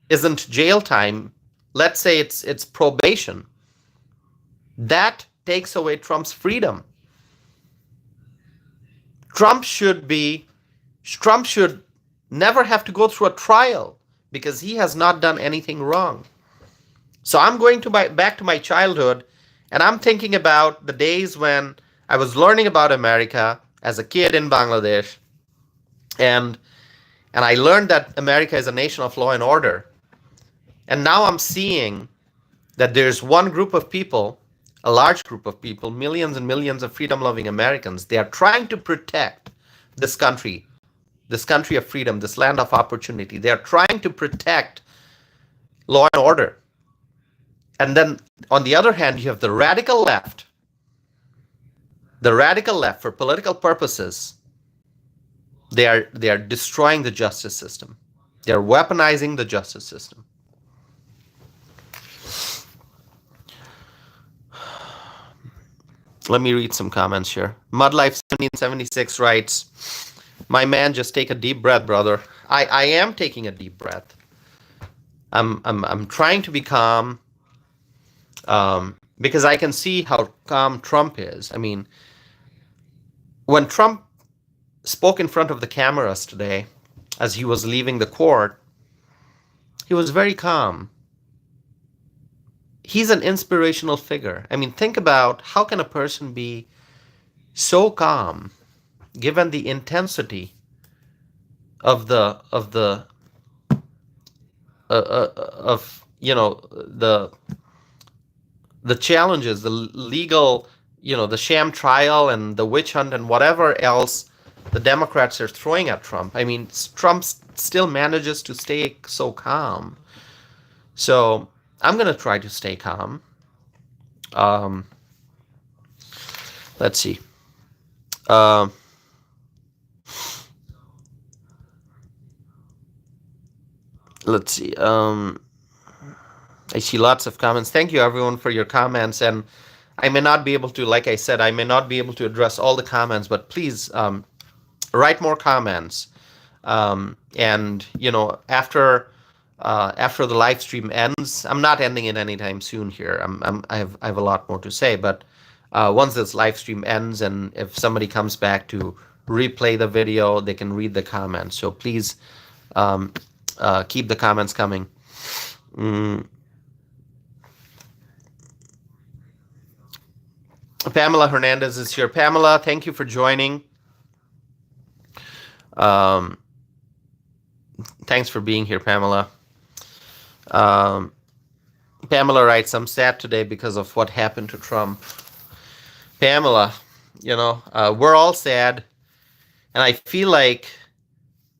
isn't jail time, let's say it's probation, that takes away Trump's freedom. Trump should never have to go through a trial because he has not done anything wrong. So I'm going to back to my childhood, and I'm thinking about the days when I was learning about America as a kid in Bangladesh, and I learned that America is a nation of law and order. And now I'm seeing that there's one group of people, a large group of people, millions and millions of freedom-loving Americans. They are trying to protect this country of freedom, this land of opportunity. They are trying to protect law and order. And then on the other hand, you have the radical left. The radical left, for political purposes, they are destroying the justice system. They are weaponizing the justice system. Let me read some comments here. Mudlife1776 writes, "My man, just take a deep breath, brother." I am taking a deep breath. I'm trying to be calm, because I can see how calm Trump is. I mean, when Trump spoke in front of the cameras today, as he was leaving the court, he was very calm. He's an inspirational figure. I mean, think about how can a person be so calm given the intensity of the challenges, the legal, the sham trial and the witch hunt and whatever else the Democrats are throwing at Trump. I mean, Trump still manages to stay so calm. So I'm going to try to stay calm. Let's see. Let's see. I see lots of comments. Thank you, everyone, for your comments. And I may not be able to, like I said, I may not be able to address all the comments, but please write more comments. And after the live stream ends, I'm not ending it anytime soon here. I have a lot more to say, but once this live stream ends, and if somebody comes back to replay the video, they can read the comments. So please keep the comments coming. Pamela Hernandez is here. Pamela, thank you for joining. Thanks for being here, Pamela. Pamela writes, "I'm sad today because of what happened to Trump." Pamela, we're all sad. And I feel like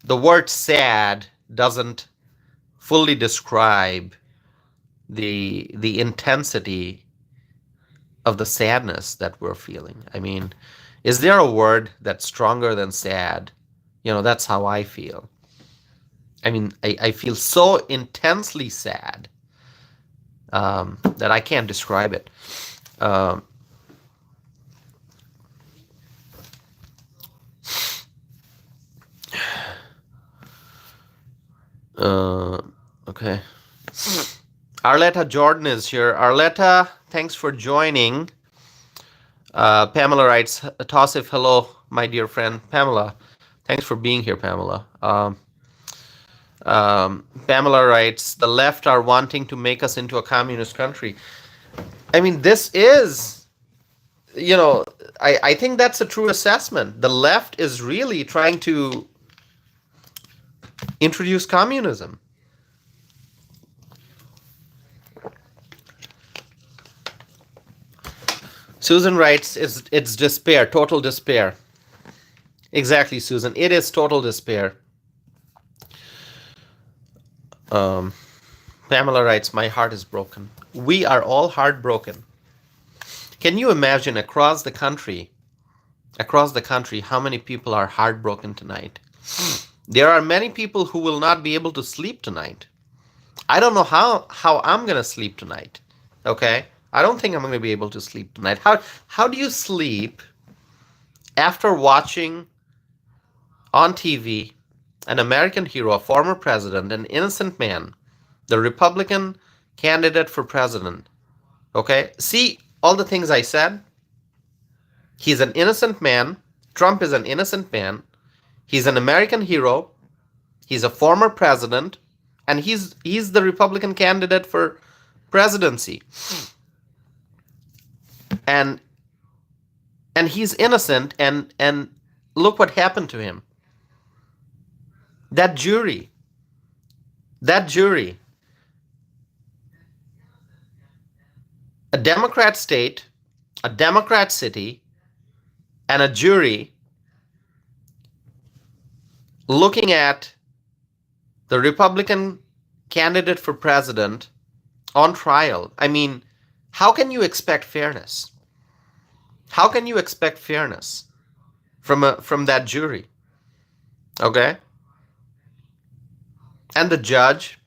the word sad doesn't fully describe the intensity of the sadness that we're feeling. I mean, is there a word that's stronger than sad? That's how I feel. I mean, I feel so intensely sad that I can't describe it. Okay. Arletta Jordan is here. Arletta, thanks for joining. Pamela writes, Tosif, hello, my dear friend Pamela. Thanks for being here, Pamela. Pamela writes, the left are wanting to make us into a communist country. I mean, this is, you know, I think that's a true assessment. The left is really trying to introduce communism. Susan writes, it's despair, total despair. Exactly, Susan. It is total despair. Pamela writes, my heart is broken. We are all heartbroken. Can you imagine across the country, how many people are heartbroken tonight? There are many people who will not be able to sleep tonight. I don't know how I'm going to sleep tonight. Okay? I don't think I'm going to be able to sleep tonight. How do you sleep after watching on TV an American hero, a former president, an innocent man, the Republican candidate for president? Okay? See all the things I said? He's an innocent man. Trump is an innocent man. He's an American hero. He's a former president, and he's the Republican candidate for presidency. And he's innocent, and look what happened to him. That jury, a Democrat state, a Democrat city, and a jury looking at the Republican candidate for president on trial. I mean, how can you expect fairness? How can you expect fairness from that jury? Okay? And the judge,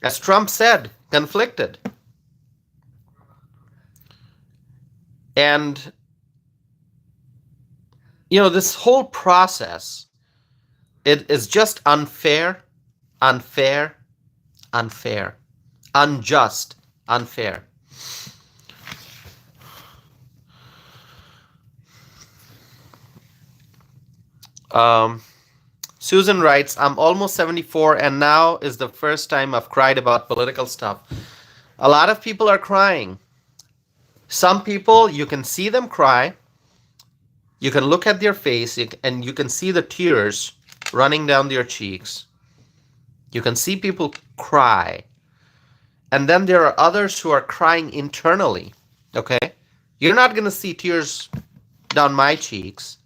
as Trump said, conflicted. And this whole process, it is just unfair, unjust, unfair. Susan writes, I'm almost 74 and now is the first time I've cried about political stuff. A lot of people are crying. Some people, you can see them cry. You can look at their face and you can see the tears running down their cheeks. You can see people cry. And then there are others who are crying internally. Okay? You're not going to see tears down my cheeks.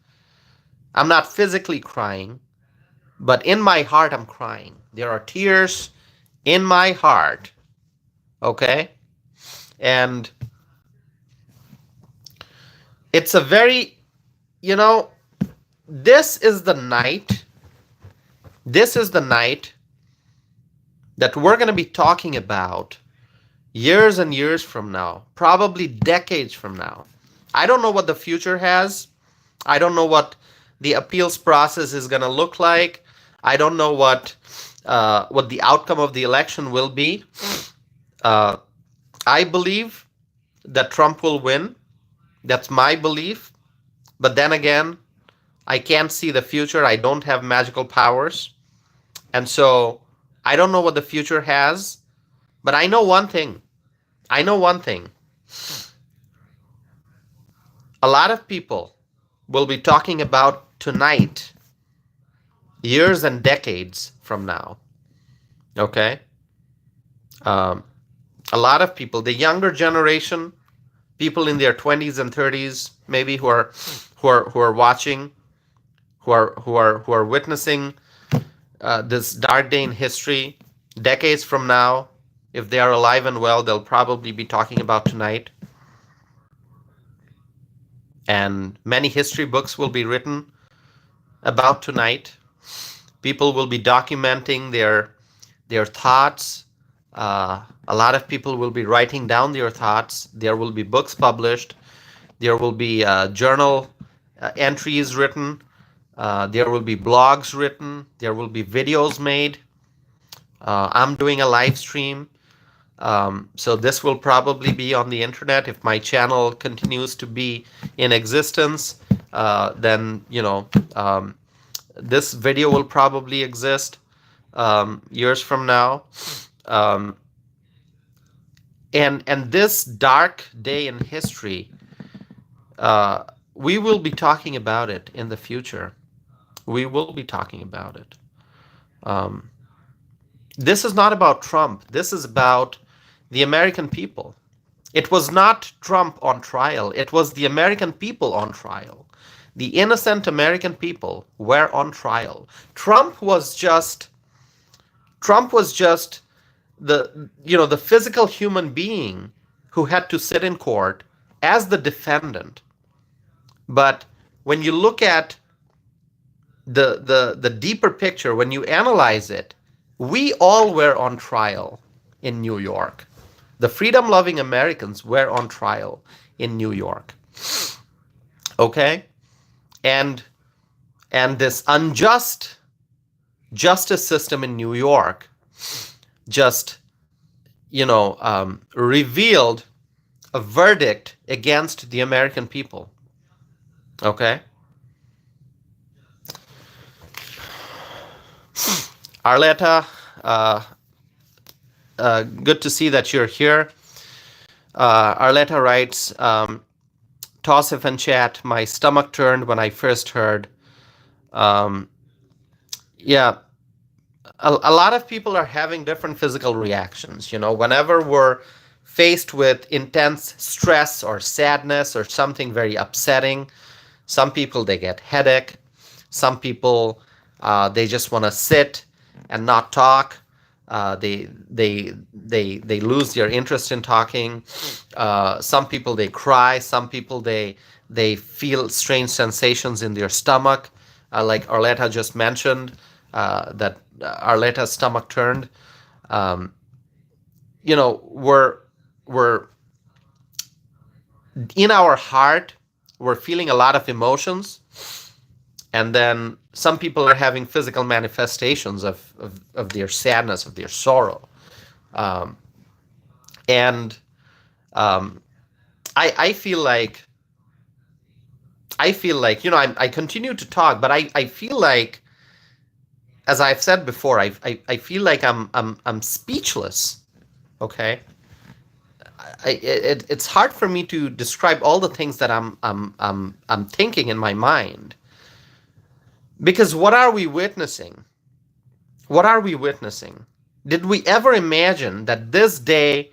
I'm not physically crying, but in my heart I'm crying. There are tears in my heart. Okay? And it's a very, this is the night that we're going to be talking about years and years from now, probably decades from now. I don't know what the future has. I don't know what the appeals process is going to look like. I don't know what the outcome of the election will be. I believe that Trump will win. That's my belief. But then again, I can't see the future. I don't have magical powers. And so I don't know what the future has. But I know one thing. A lot of people will be talking about tonight, years and decades from now. Okay? A lot of people, the younger generation, people in their 20s and 30s, maybe who are watching, who are witnessing this dark day in history, decades from now, if they are alive and well, they'll probably be talking about tonight. And many history books will be written about tonight. People will be documenting their thoughts. A lot of people will be writing down their thoughts. There will be books published. There will be journal entries written. There will be blogs written. There will be videos made. I'm doing a live stream. So this will probably be on the internet if my channel continues to be in existence. Then this video will probably exist years from now. Um, and this dark day in history, we will be talking about it in the future. We will be talking about it. Um, this is not about Trump. This is about the American people. It was not Trump on trial. It was the American people on trial. The innocent American people were on trial. Trump was just the physical human being who had to sit in court as the defendant. But when you look at the deeper picture, when you analyze it, we all were on trial in New York. The freedom-loving Americans were on trial in New York. Okay? And this unjust justice system in New York just, revealed a verdict against the American people. Okay? Arletta, good to see that you're here. Arletta writes, Tosif and chat, my stomach turned when I first heard. Yeah, a lot of people are having different physical reactions. Whenever we're faced with intense stress or sadness or something very upsetting, some people, they get headache. Some people, they just want to sit and not talk. They lose their interest in talking. Some people, they cry. Some people, they feel strange sensations in their stomach, like Arletta just mentioned, that Arletta's stomach turned. We're in our heart, we're feeling a lot of emotions. And then some people are having physical manifestations of their sadness, of their sorrow. I feel like, I continue to talk, but I feel like, as I've said before, I feel like I'm speechless. Okay, it's hard for me to describe all the things that I'm thinking in my mind. Because what are we witnessing? What are we witnessing? Did we ever imagine that this day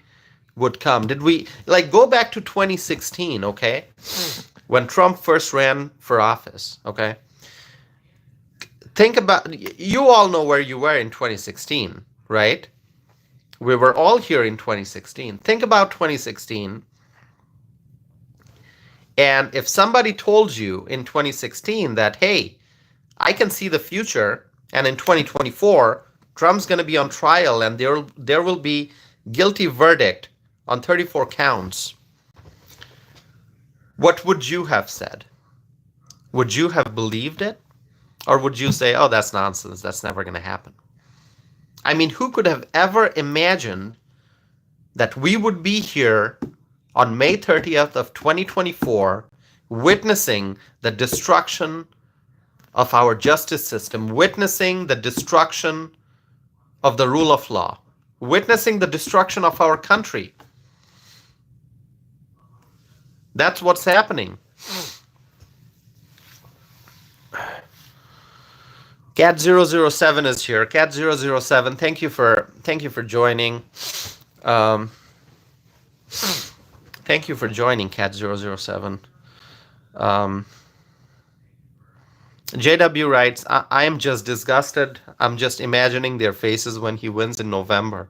would come? Did we go back to 2016, okay? When Trump first ran for office, okay? Think about, you all know where you were in 2016, right? We were all here in 2016. Think about 2016. And if somebody told you in 2016 that, hey, I can see the future, and in 2024, Trump's going to be on trial, and there will be guilty verdict on 34 counts, what would you have said? Would you have believed it? Or would you say, oh, that's nonsense, that's never going to happen? I mean, who could have ever imagined that we would be here on May 30th of 2024 witnessing the destruction of our justice system, witnessing the destruction of the rule of law, witnessing the destruction of our country? That's what's happening. Cat007 is here. Cat007, thank you for joining. Thank you for joining, Cat007. JW writes, I am just disgusted. I'm just imagining their faces when he wins in November.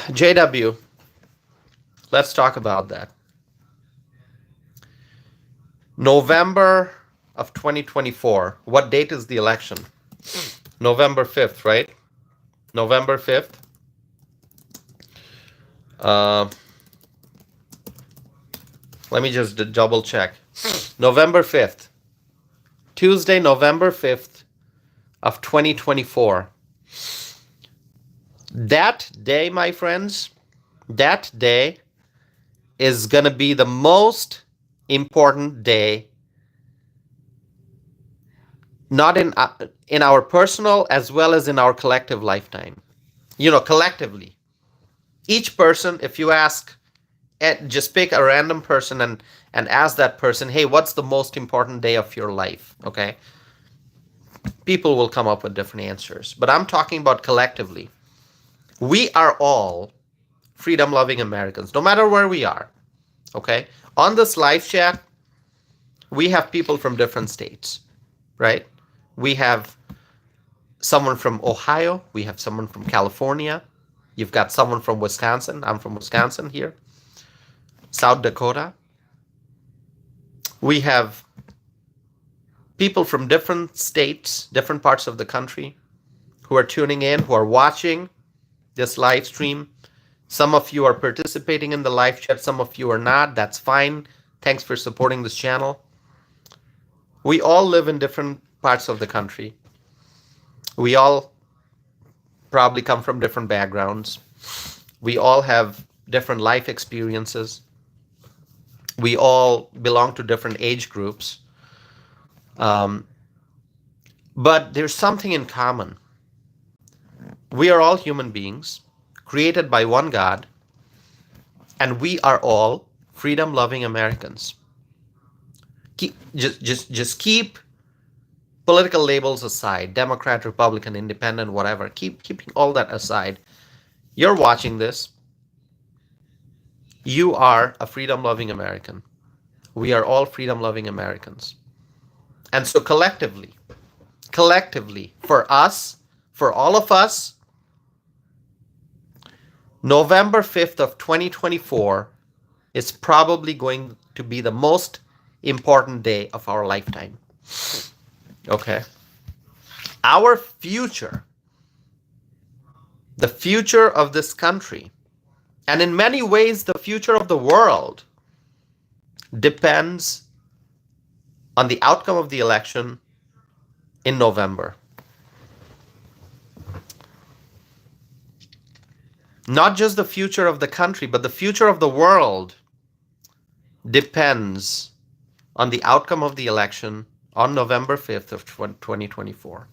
JW, let's talk about that. November of 2024. What date is the election? November 5th, right? November 5th. Let me just double check. November 5th. Tuesday, November 5th of 2024. That day, my friends, that day is going to be the most important day, not in our personal as well as in our collective lifetime. Collectively, each person, if you ask, just pick a random person and ask that person, hey, what's the most important day of your life? Okay, people will come up with different answers, but I'm talking about collectively. We are all freedom loving Americans, no matter where we are. Okay, on this live chat, we have people from different states, right? We have someone from Ohio, we have someone from California, you've got someone from Wisconsin. I'm from Wisconsin here. South Dakota. We have people from different states, different parts of the country who are tuning in, who are watching this live stream. Some of you are participating in the live chat, some of you are not. That's fine. Thanks for supporting this channel. We all live in different parts of the country. We all probably come from different backgrounds. We all have different life experiences. We all belong to different age groups. But there's something in common. We are all human beings created by one God, and we are all freedom-loving Americans. Just keep political labels aside, Democrat, Republican, Independent, whatever. Keeping all that aside. You're watching this. You are a freedom-loving American. We are all freedom-loving Americans. And so collectively, for us, for all of us, November 5th of 2024 is probably going to be the most important day of our lifetime. Okay? Our future, the future of this country, and in many ways the future of the world, depends on the outcome of the election in November. Not just the future of the country, but the future of the world depends on the outcome of the election on November 5th of 2024.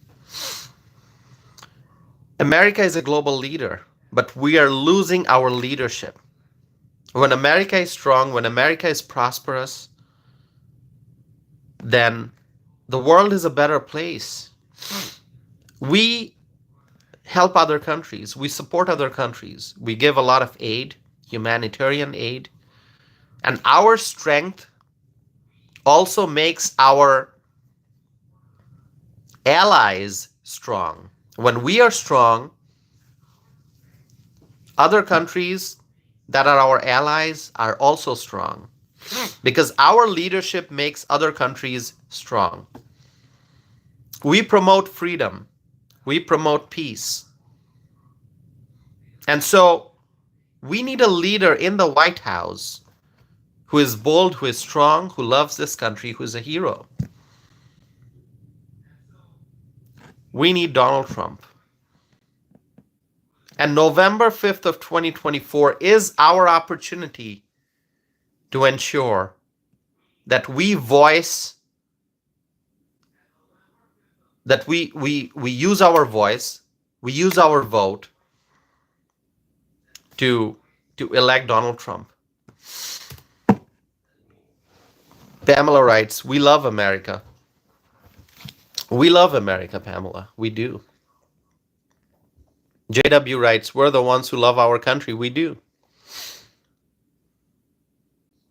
America is a global leader, but we are losing our leadership. When America is strong, when America is prosperous, then the world is a better place. We help other countries. We support other countries. We give a lot of aid, humanitarian aid. And our strength also makes our allies strong. When we are strong, other countries that are our allies are also strong, because our leadership makes other countries strong. We promote freedom. We promote peace. And so we need a leader in the White House who is bold, who is strong, who loves this country, who is a hero. We need Donald Trump. And November 5th of 2024 is our opportunity to ensure that we voice, that we use our voice, we use our vote to elect Donald Trump. Pamela writes, we love America. We love America, Pamela. We do. JW writes, we're the ones who love our country. We do.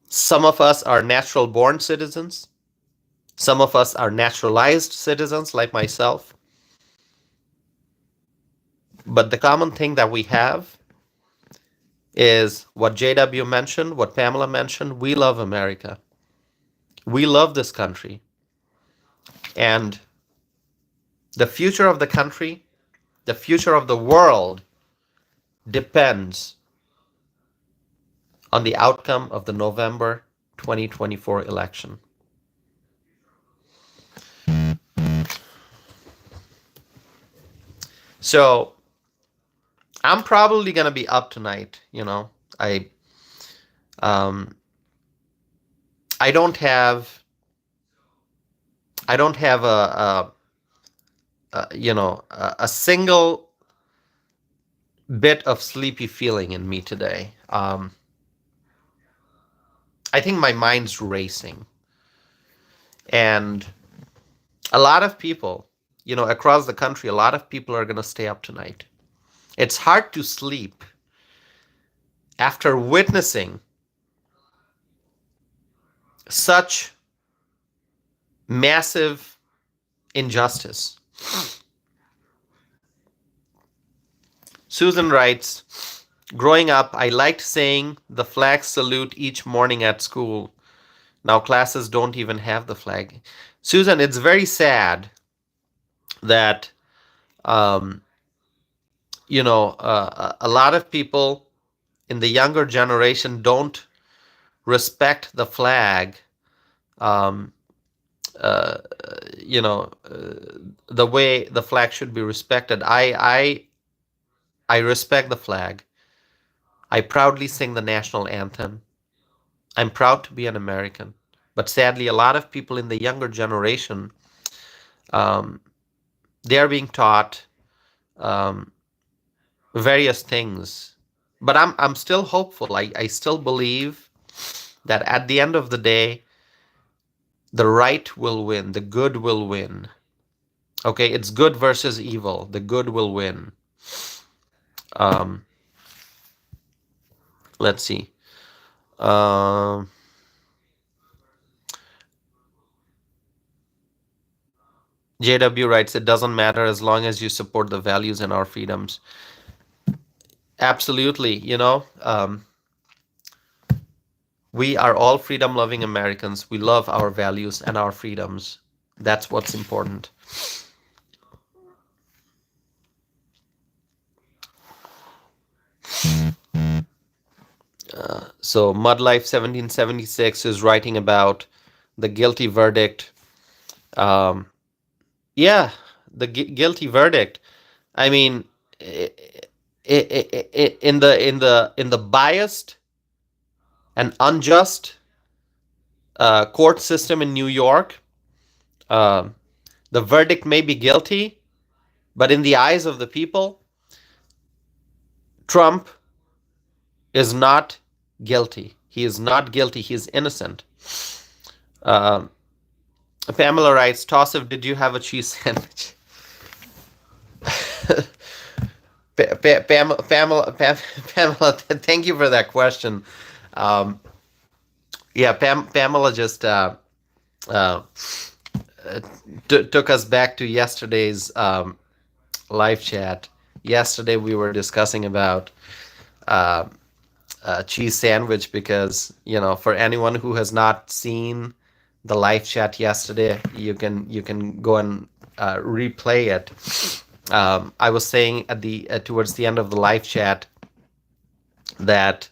Some of us are natural born citizens. Some of us are naturalized citizens like myself. But the common thing that we have is what JW mentioned, what Pamela mentioned. We love America. We love this country. And the future of the country, the future of the world depends on the outcome of the November 2024 election. So I'm probably gonna be up tonight. I um I don't have I don't have a single bit of sleepy feeling in me today. I think my mind's racing, and a lot of people, across the country, a lot of people are gonna stay up tonight. It's hard to sleep after witnessing such massive injustice. Susan writes, growing up, I liked saying the flag salute each morning at school. Now classes don't even have the flag. Susan, it's very sad that, um, a lot of people in the younger generation don't respect the flag, um, uh, the way the flag should be respected. I respect the flag. I proudly sing the national anthem. I'm proud to be an American. But sadly, a lot of people in the younger generation, um, they are being taught um, various things. But I'm still hopeful. I still believe that at the end of the day, the right will win, the good will win. Okay, it's good versus evil. The good will win. Um, let's see. Um, JW writes, it doesn't matter as long as you support the values and our freedoms. Absolutely. We are all freedom loving Americans. We love our values and our freedoms. That's what's important. So Mudlife 1776 is writing about the guilty verdict. Um, yeah, the guilty verdict. I mean, in the biased and unjust court system in New York, uh, the verdict may be guilty, but in the eyes of the people, Trump is not guilty. He is not guilty. He is innocent. Uh, Pamela writes, Tossif, did you have a cheese sandwich? Pamela, thank you for that question. Yeah, Pamela just took us back to yesterday's live chat. Yesterday we were discussing about cheese sandwich because for anyone who has not seen the live chat yesterday, you can go and replay it. I was saying at the towards the end of the live chat that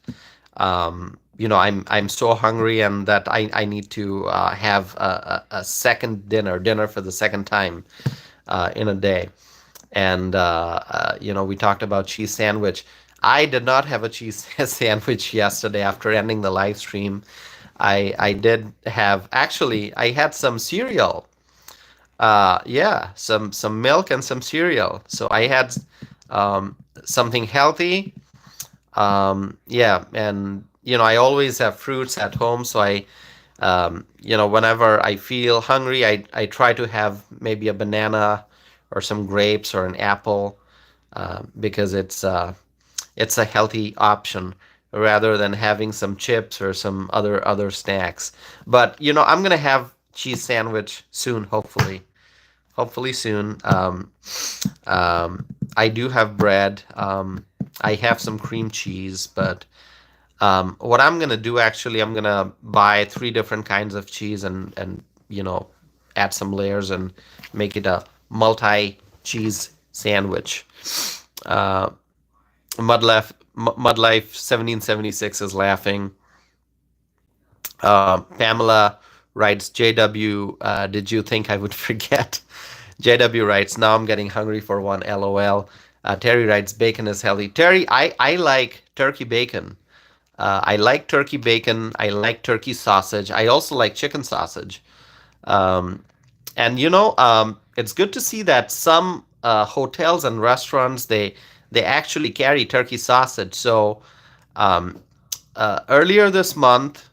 I'm so hungry and that I need to have a second dinner for the second time in a day. And we talked about cheese sandwich. I did not have a cheese sandwich yesterday after ending the live stream. I did have, actually, I had some cereal. Yeah, some milk and some cereal. So I had something healthy. Yeah, and I always have fruits at home, so whenever I feel hungry, I try to have maybe a banana or some grapes or an apple, because it's a healthy option rather than having some chips or some other snacks. But I'm gonna have cheese sandwich soon, hopefully soon. I do have bread. I have some cream cheese, but what I'm gonna do, actually, I'm gonna buy 3 different kinds of cheese and add some layers and make it a multi cheese sandwich. Uh, Mudlife 1776 is laughing. Pamela writes, JW, did you think I would forget? JW writes, now I'm getting hungry for one, LOL. Terry writes, bacon is healthy. Terry, I like turkey bacon. I like turkey bacon. I like turkey sausage. I also like chicken sausage. Um, and it's good to see that some hotels and restaurants they actually carry turkey sausage. So um, earlier this month,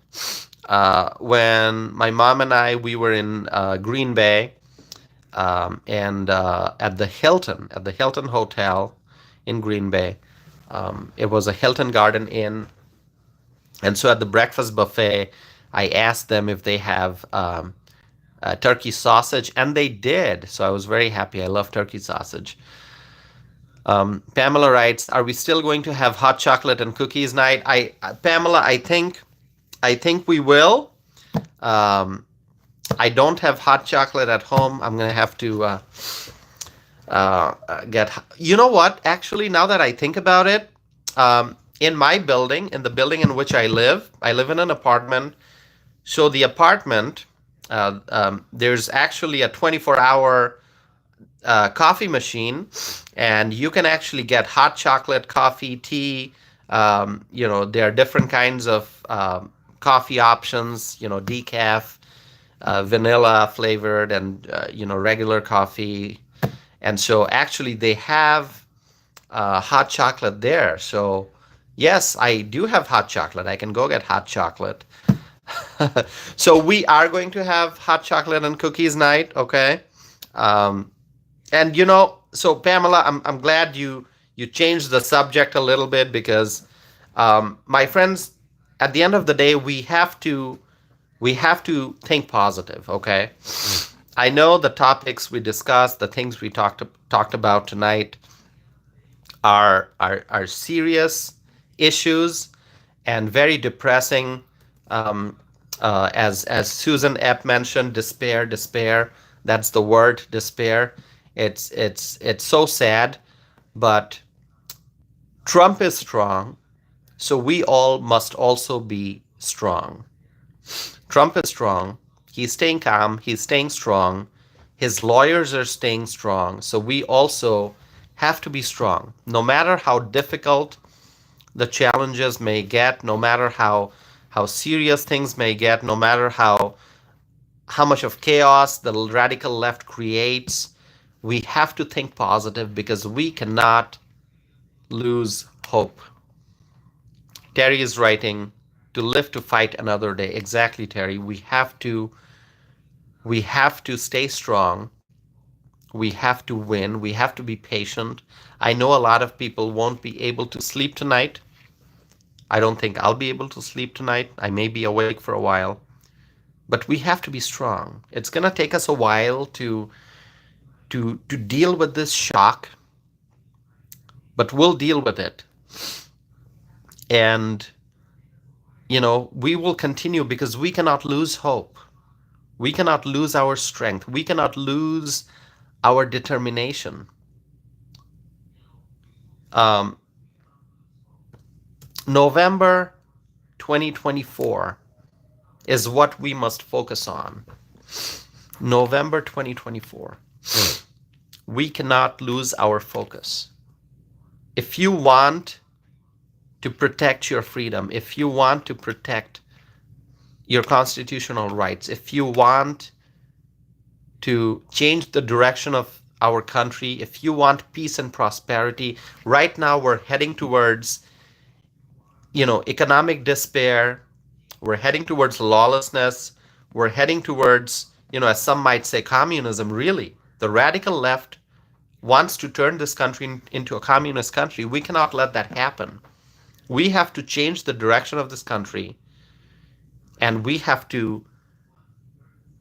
when my mom and we were in Green Bay, and at the Hilton Hotel in Green Bay. It was a Hilton Garden Inn, and so at the breakfast buffet, I asked them if they have turkey sausage, and they did. So I was very happy. I love turkey sausage. Pamela writes, "Are we still going to have hot chocolate and cookies night?" Pamela, I think we will. Um, I don't have hot chocolate at home. I'm gonna have to get. You know what? Actually, now that I think about it, in my building, in the building in which I live in an apartment. So the apartment, there's actually a 24-hour coffee machine, and you can actually get hot chocolate, coffee, tea. There are different kinds of coffee options. Decaf, vanilla flavored, and regular coffee. And so actually they have hot chocolate there. So yes, I do have hot chocolate. I can go get hot chocolate. So we are going to have hot chocolate and cookies night, okay? Um, and so Pamela, I'm glad you changed the subject a little bit, because my friends, at the end of the day, we have to think positive, okay? I know the topics we discussed, the things we talked about tonight are serious issues and very depressing. Um, as Susan Epp mentioned, despair. That's the word, despair. It's so sad, but Trump is strong, so we all must also be strong. Trump is strong. He's staying calm. He's staying strong. His lawyers are staying strong. So we also have to be strong. No matter how difficult the challenges may get, no matter how serious things may get, no matter how much of chaos the radical left creates, we have to think positive, because we cannot lose hope. Terry is writing, to live to fight another day. Exactly, Terry. We have to stay strong. We have to win. We have to be patient. I know a lot of people won't be able to sleep tonight. I don't think I'll be able to sleep tonight. I may be awake for a while. But we have to be strong. It's going to take us a while to deal with this shock, but we'll deal with it. And we will continue, because we cannot lose hope. We cannot lose our strength. We cannot lose our determination. Um, November 2024 is what we must focus on. November 2024. We cannot lose our focus. If you want to protect your freedom, if you want to protect your constitutional rights, if you want to change the direction of our country, if you want peace and prosperity, right now we're heading towards, economic despair. We're heading towards lawlessness. We're heading towards, as some might say, communism. Really, the radical left wants to turn this country into a communist country. We cannot let that happen. We have to change the direction of this country, and we have to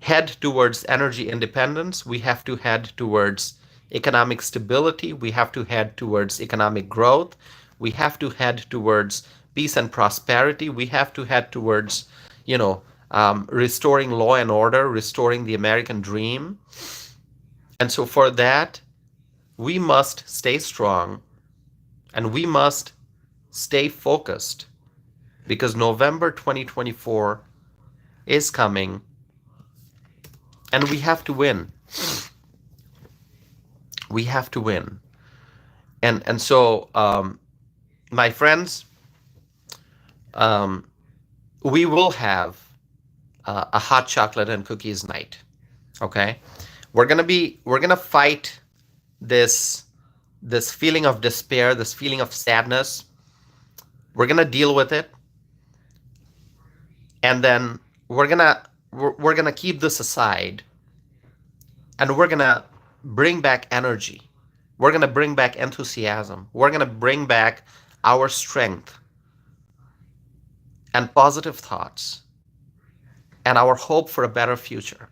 head towards energy independence. We have to head towards economic stability. We have to head towards economic growth. We have to head towards peace and prosperity. We have to head towards, restoring law and order, restoring the American dream. And so for that, we must stay strong, and we must stay focused, because November 2024 is coming, and we have to win. We have to win. And so, my friends, um, we will have a hot chocolate and cookies night. Okay, we're gonna fight this feeling of despair, this feeling of sadness. We're gonna deal with it, and then we're gonna keep this aside, and we're gonna bring back energy. We're gonna bring back enthusiasm. We're gonna bring back our strength and positive thoughts and our hope for a better future,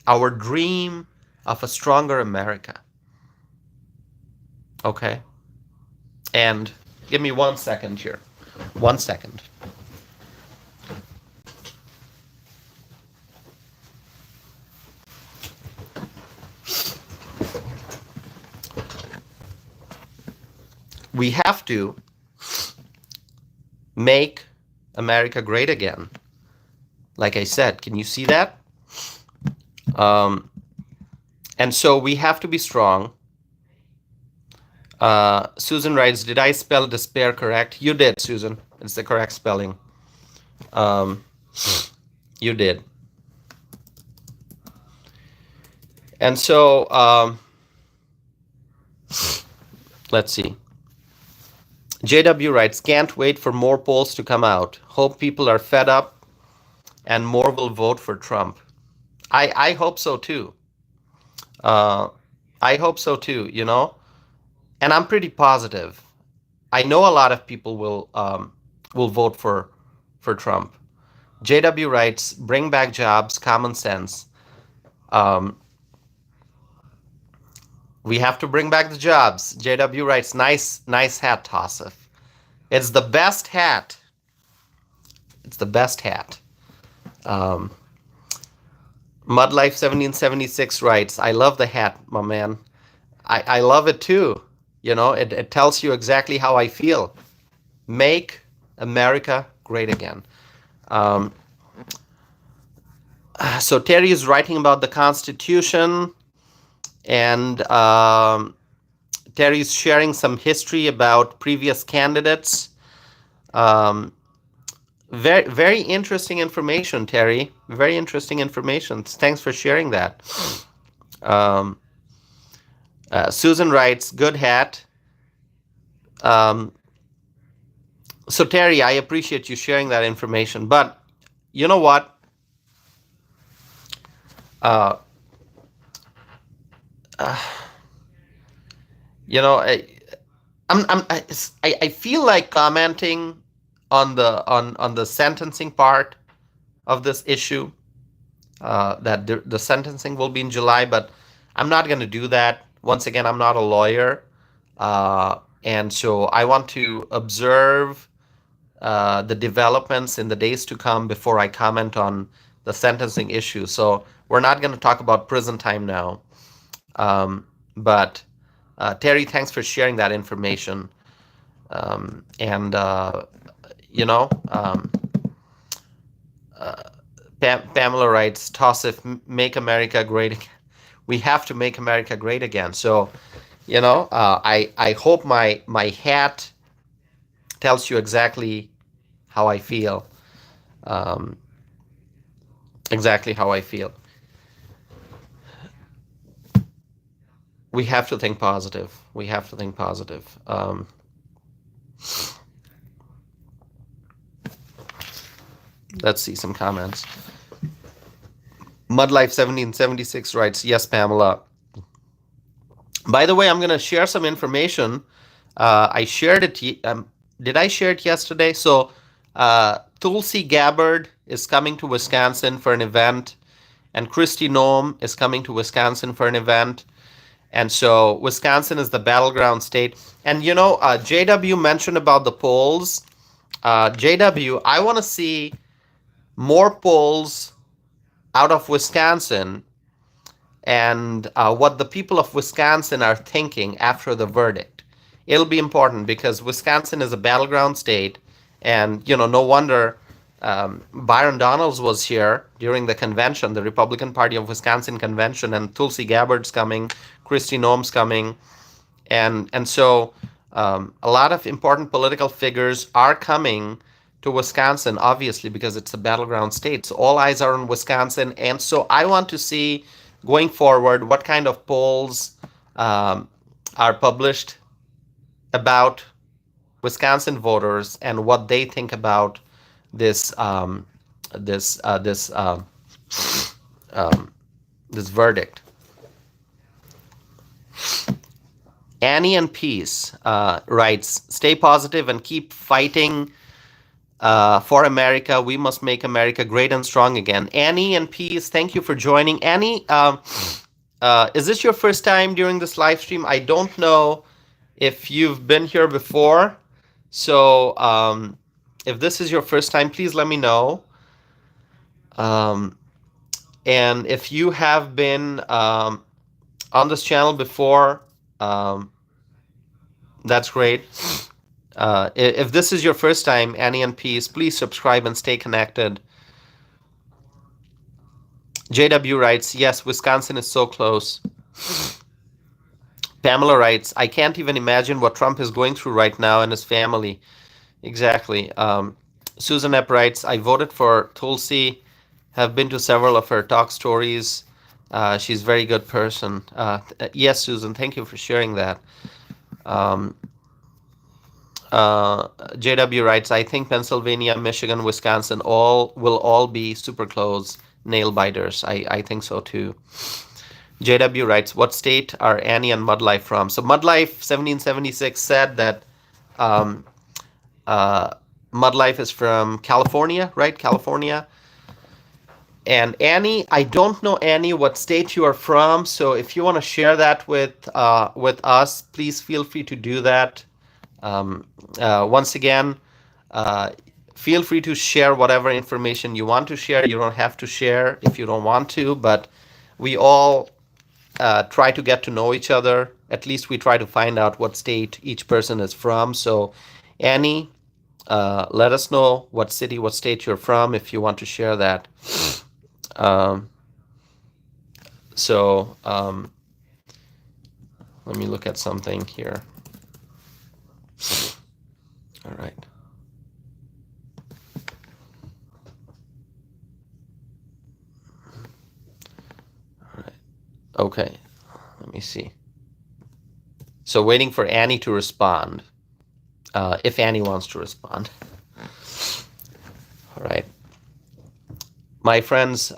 our dream of a stronger America. Okay? And give me 1 second here. 1 second. We have to make America great again. Like I said, can you see that? And so we have to be strong. Susan writes, did I spell despair correct? You did, Susan. It's the correct spelling. You did. And so, let's see. JW writes, can't wait for more polls to come out. Hope people are fed up and more will vote for Trump. I hope so too. I hope so too, you know? And I'm pretty positive. I know a lot of people will vote for Trump. JW writes, bring back jobs, common sense. We have to bring back the jobs. JW writes, nice hat, Tassif. It's the best hat. It's the best hat. Mudlife1776 writes, I love the hat, my man. I love it too. You know, it tells you exactly how I feel. Make America great again. So Terry is writing about the Constitution, and Terry is sharing some history about previous candidates. Very, very interesting information, Terry. Very interesting information. Thanks for sharing that. Susan writes, good hat. So Terry, I appreciate you sharing that information, but you know what? You know, I feel like commenting on the sentencing part of this issue. That the sentencing will be in July, but I'm not going to do that. Once again, I'm not a lawyer, and so I want to observe the developments in the days to come before I comment on the sentencing issue. So we're not going to talk about prison time now. But Terry, thanks for sharing that information. And you know, Pamela writes, Tassif, make America great again. We have to make America great again. So, you know, I hope my hat tells you exactly how I feel. Exactly how I feel. We have to think positive. We have to think positive. Let's see some comments. Mudlife1776 writes, yes, Pamela. By the way, I'm going to share some information. I shared it. Did I share it yesterday? So Tulsi Gabbard is coming to Wisconsin for an event, and Kristi Noem is coming to Wisconsin for an event. And so Wisconsin is the battleground state. And, you know, JW mentioned about the polls. JW, I want to see more polls out of Wisconsin and what the people of Wisconsin are thinking after the verdict. It'll be important because Wisconsin is a battleground state. And, you know, no wonder Byron Donalds was here during the convention, the Republican Party of Wisconsin convention, and Tulsi Gabbard's coming, Kristi Noem's coming. And so A lot of important political figures are coming to Wisconsin, obviously, because it's a battleground state. So all eyes are on Wisconsin. And so I want to see going forward what kind of polls are published about Wisconsin voters and what they think about this this uh, this uh, this verdict. Annie and Peace writes, "Stay positive and keep fighting for America. We must make America great and strong again." Annie and Peace, thank you for joining. Annie, is this your first time during this live stream? I don't know if you've been here before. So if this is your first time, please let me know. And if you have been on this channel before, that's great. If this is your first time, Annie and Peace, please subscribe and stay connected. JW writes, yes, Wisconsin is so close. Pamela writes, I can't even imagine what Trump is going through right now and his family. Exactly. Susan Epp writes, I voted for Tulsi, have been to several of her talk stories. She's a very good person. Yes, Susan, thank you for sharing that. JW writes, I think Pennsylvania, Michigan, Wisconsin will all be super close nail biters. I think so too. JW writes, what state are Annie and Mudlife from? So Mudlife 1776 said that Mudlife is from California, right? California. And Annie, I don't know, Annie, what state you are from. So if you want to share that with us, please feel free to do that. Once again, feel free to share whatever information you want to share. You don't have to share if you don't want to, but we all try to get to know each other. At least we try to find out what state each person is from. So Annie, let us know what city, what state you're from if you want to share that. Let me look at something here. All right. All right. Okay. Let me see. So waiting for Annie to respond, if Annie wants to respond. All right. My friends,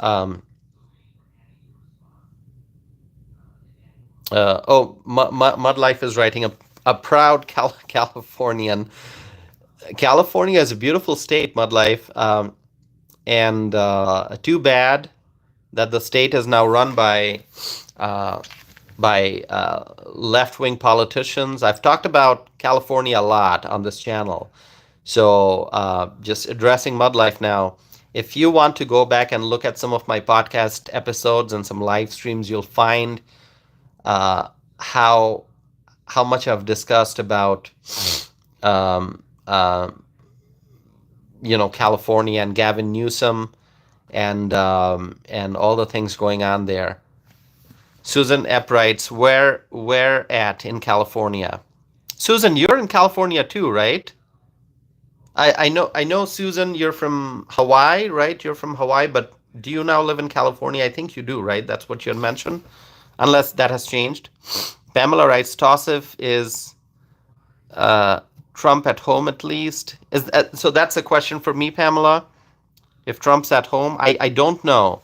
Mudlife is writing a proud Californian. California is a beautiful state, Mudlife, and too bad that the state is now run by left-wing politicians. I've talked about California a lot on this channel, so just addressing Mudlife now. If you want to go back and look at some of my podcast episodes and some live streams, you'll find how much I've discussed about California and Gavin Newsom and all the things going on there. Susan Epp writes, where at in California? Susan, you're in California too, right? I know, Susan, you're from Hawaii, right? You're from Hawaii, but do you now live in California? I think you do, right? That's what you had mentioned, unless that has changed. Pamela writes, Tausif is Trump at home at least? So that's a question for me, Pamela. If Trump's at home, I don't know.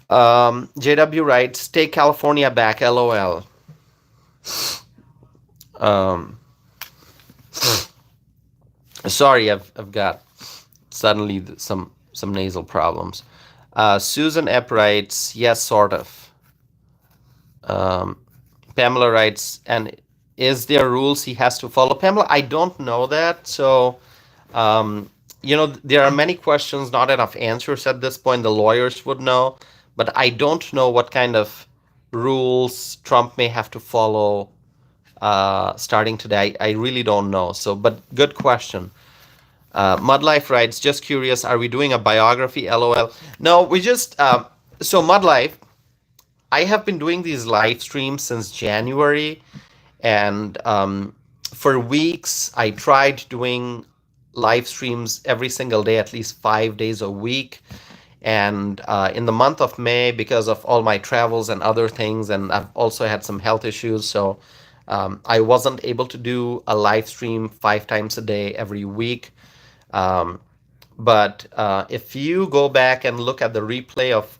JW writes, take California back, LOL. Sorry, I've got suddenly some nasal problems. Susan Epp writes, yes, sort of. Pamela writes, and is there rules he has to follow? Pamela, I don't know that. So, there are many questions, not enough answers at this point. The lawyers would know, but I don't know what kind of rules Trump may have to follow starting today. I really don't know. So, but good question. Mudlife writes, just curious, are we doing a biography? LOL. No, we just, so Mudlife, I have been doing these live streams since January, and For weeks, I tried doing live streams every single day, at least 5 days a week. And in the month of May, because of all my travels and other things, and I've also had some health issues, so I wasn't able to do a live stream 5 times a day every week. Um, but if you go back and look at the replay of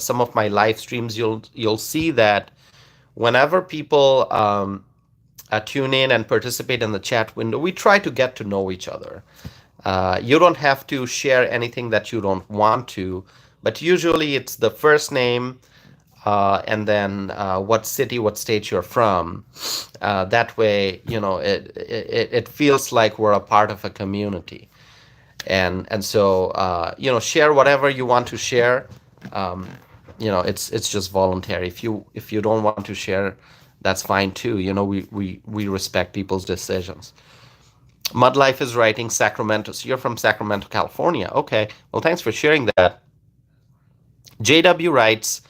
some of my live streams, you'll see that whenever people tune in and participate in the chat window, we try to get to know each other. You don't have to share anything that you don't want to, but usually it's the first name and then what city, what state you're from. That way, it feels like we're a part of a community. And so share whatever you want to share. It's just voluntary. If you don't want to share, that's fine too. We respect people's decisions. Mud Life is writing Sacramento. So you're from Sacramento, California. Okay. Well, thanks for sharing that. JW writes,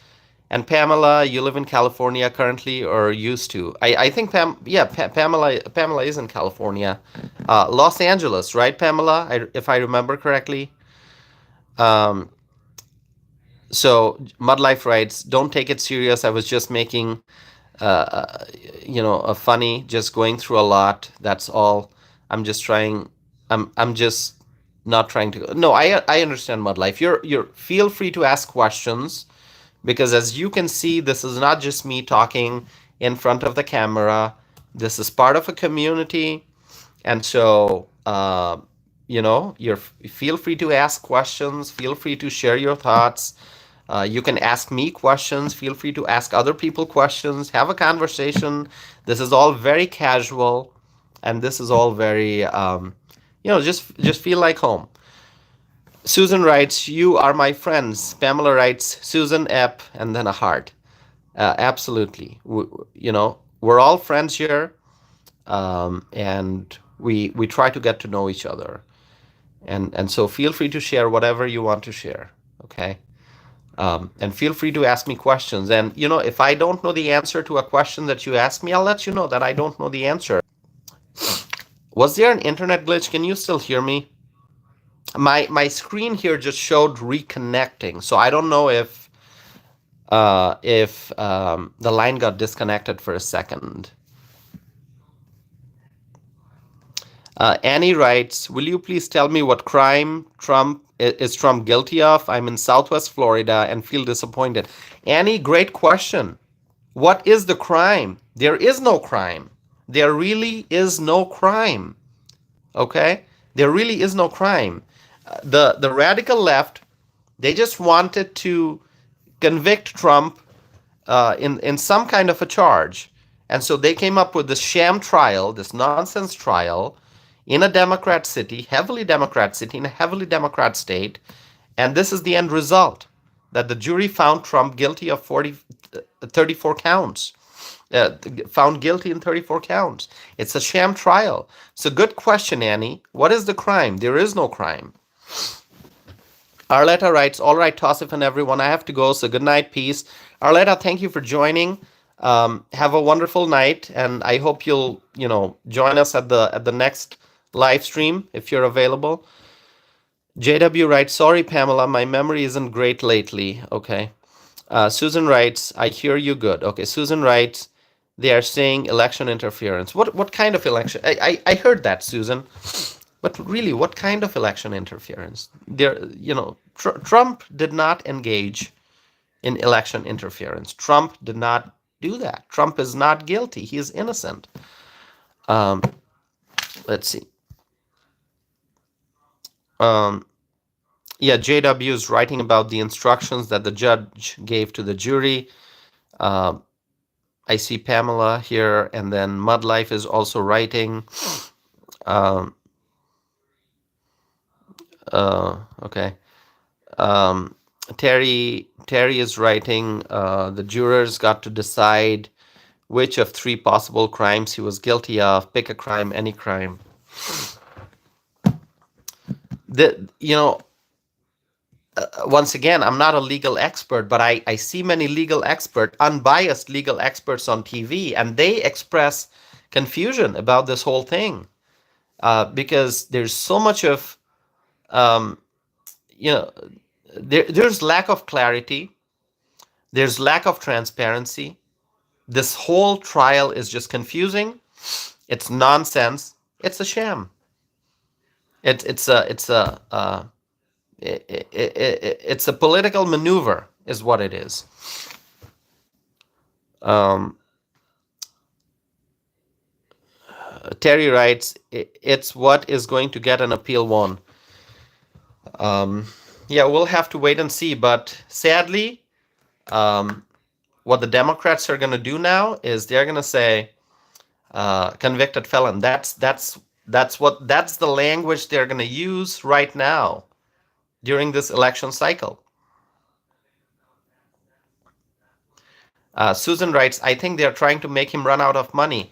and Pamela, you live in California currently or used to? I think Pamela is in California. Los Angeles, right, Pamela? If I remember correctly. So Mud Life writes, don't take it serious. I was just making, a funny, just going through a lot. That's all. I'm just trying. I'm just not trying to. No, I understand Mud Life. You're feel free to ask questions, because as you can see, this is not just me talking in front of the camera. This is part of a community, and so you're feel free to ask questions. Feel free to share your thoughts. You can ask me questions. Feel free to ask other people questions. Have a conversation. This is all very casual, and this is all very, just feel like home. Susan writes, "You are my friends." Pamela writes, "Susan Epp," and then a heart. Absolutely. We're all friends here, and we try to get to know each other, and so feel free to share whatever you want to share. Okay. And feel free to ask me questions. And, if I don't know the answer to a question that you ask me, I'll let you know that I don't know the answer. Was there an internet glitch? Can you still hear me? My screen here just showed reconnecting. So I don't know if the line got disconnected for a second. Annie writes, will you please tell me what crime is Trump guilty of? I'm in Southwest Florida and feel disappointed. Annie, great question. What is the crime? There is no crime. There really is no crime. Okay? There really is no crime. The radical left, they just wanted to convict Trump in some kind of a charge. And so they came up with this sham trial, this nonsense trial, in a Democrat city, heavily Democrat city, in a heavily Democrat state. And this is the end result, that the jury found Trump guilty of 34 counts, found guilty in 34 counts. It's a sham trial. So good question, Annie. What is the crime? There is no crime. Arletta writes, all right, Tassif and everyone, I have to go, so good night, peace. Arletta, thank you for joining. Have a wonderful night, and I hope you'll, join us at the next live stream if you're available. JW writes, sorry, Pamela, my memory isn't great lately. Okay. Susan writes, I hear you good. Okay, Susan writes, they are saying election interference. What kind of election? I heard that, Susan. But really, what kind of election interference? Trump did not engage in election interference. Trump did not do that. Trump is not guilty. He is innocent. Let's see. JW is writing about the instructions that the judge gave to the jury. I see Pamela here, and then Mud Life is also writing. Okay. Terry is writing, the jurors got to decide which of 3 possible crimes he was guilty of. Pick a crime, any crime. Once again, I'm not a legal expert, but I see many legal experts, unbiased legal experts on TV, and they express confusion about this whole thing, because there's so much of um, you know there's lack of clarity, there's lack of transparency. This whole trial is just confusing. It's nonsense. It's a sham. It's a political maneuver, is what it is. Um, Terry writes, it's what is going to get an appeal won. Yeah, we'll have to wait and see. But sadly, what the Democrats are going to do now is they're going to say convicted felon. That's the language they're going to use right now during this election cycle. Susan writes, I think they're trying to make him run out of money.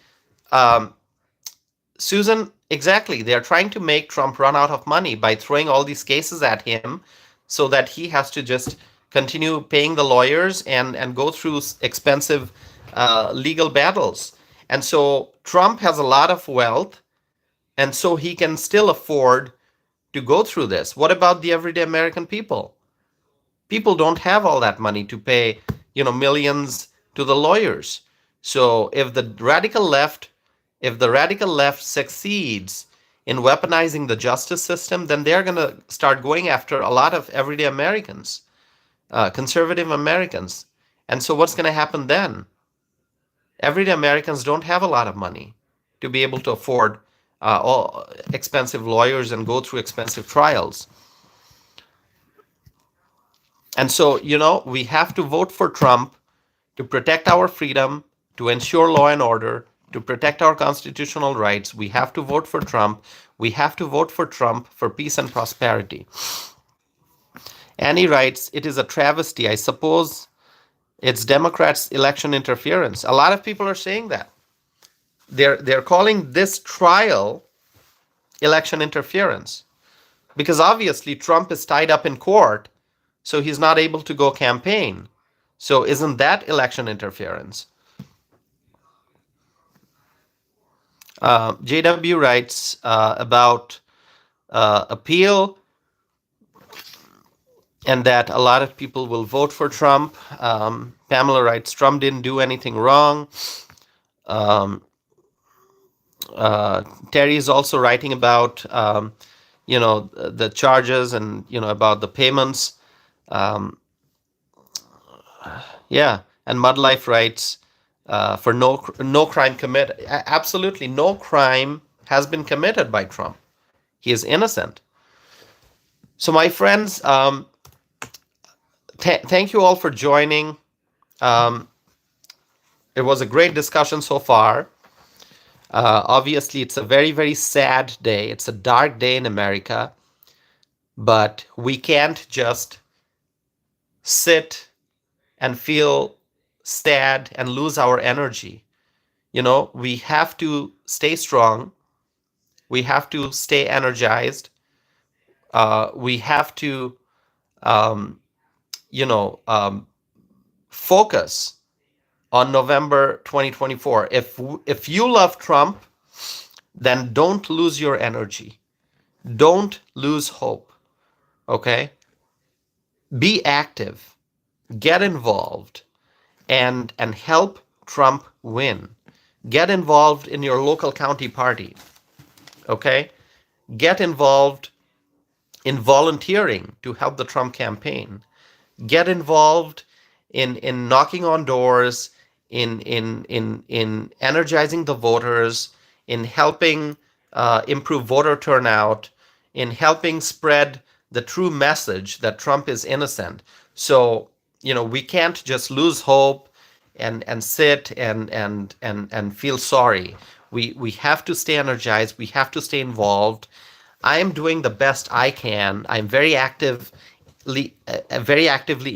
Susan, exactly. They're trying to make Trump run out of money by throwing all these cases at him so that he has to just continue paying the lawyers and go through expensive legal battles. And so Trump has a lot of wealth, and so he can still afford to go through this. What about the everyday American people? People don't have all that money to pay, millions to the lawyers. So if the radical left succeeds in weaponizing the justice system, then they're going to start going after a lot of everyday Americans, conservative Americans. And so what's going to happen then? Everyday Americans don't have a lot of money to be able to afford all expensive lawyers and go through expensive trials. And so, we have to vote for Trump to protect our freedom, to ensure law and order, to protect our constitutional rights. We have to vote for Trump. We have to vote for Trump for peace and prosperity. Annie writes, it is a travesty. I suppose it's Democrats' election interference. A lot of people are saying that. They're calling this trial election interference because obviously Trump is tied up in court, so he's not able to go campaign. So isn't that election interference? JW writes about appeal and that a lot of people will vote for Trump. Pamela writes, Trump didn't do anything wrong. Terry is also writing about, the charges and, about the payments. And Mud Life writes, for no crime committed. Absolutely, no crime has been committed by Trump. He is innocent. So, my friends, thank you all for joining. It was a great discussion so far. Obviously, it's a very, very sad day. It's a dark day in America. But we can't just sit and feel sad and lose our energy. We have to stay strong. We have to stay energized. We have to, focus on November 2024. If you love Trump, then don't lose your energy. Don't lose hope. Okay? Be active. Get involved. And help Trump win. Get involved in your local county party. Okay? Get involved in volunteering to help the Trump campaign. Get involved in knocking on doors, in energizing the voters, in helping improve voter turnout, in helping spread the true message that Trump is innocent. So, we can't just lose hope and sit and feel sorry. We have to stay energized. We have to stay involved. I am doing the best I can. I'm very actively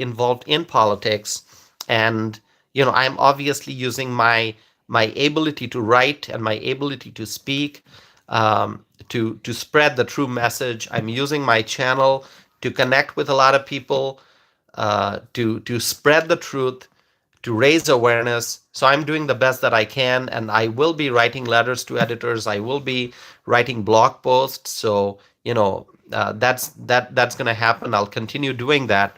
involved in politics, and I'm obviously using my ability to write and my ability to speak to spread the true message. I'm using my channel to connect with a lot of people, to spread the truth, raise awareness. So I'm doing the best that I can, and I will be writing letters to editors. I will be writing blog posts. So that's going to happen. I'll continue doing that.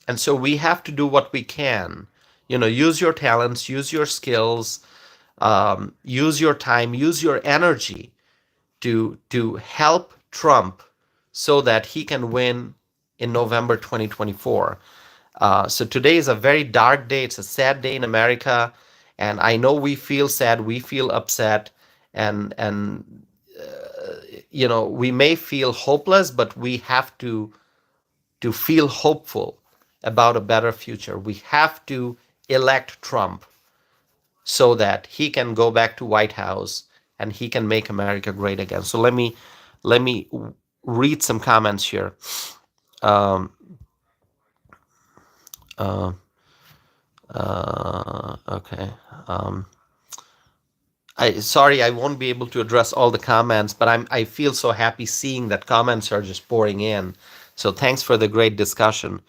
And so we have to do what we can. Use your talents, use your skills, use your time, use your energy to help Trump so that he can win in November 2024. So today is a very dark day. It's a sad day in America, and I know we feel sad, we feel upset, and we may feel hopeless, but we have to feel hopeful about a better future. We have to elect Trump so that he can go back to White House and he can make America great again. So let me read some comments here. Okay. Sorry, I won't be able to address all the comments, but I feel so happy seeing that comments are just pouring in. So thanks for the great discussion.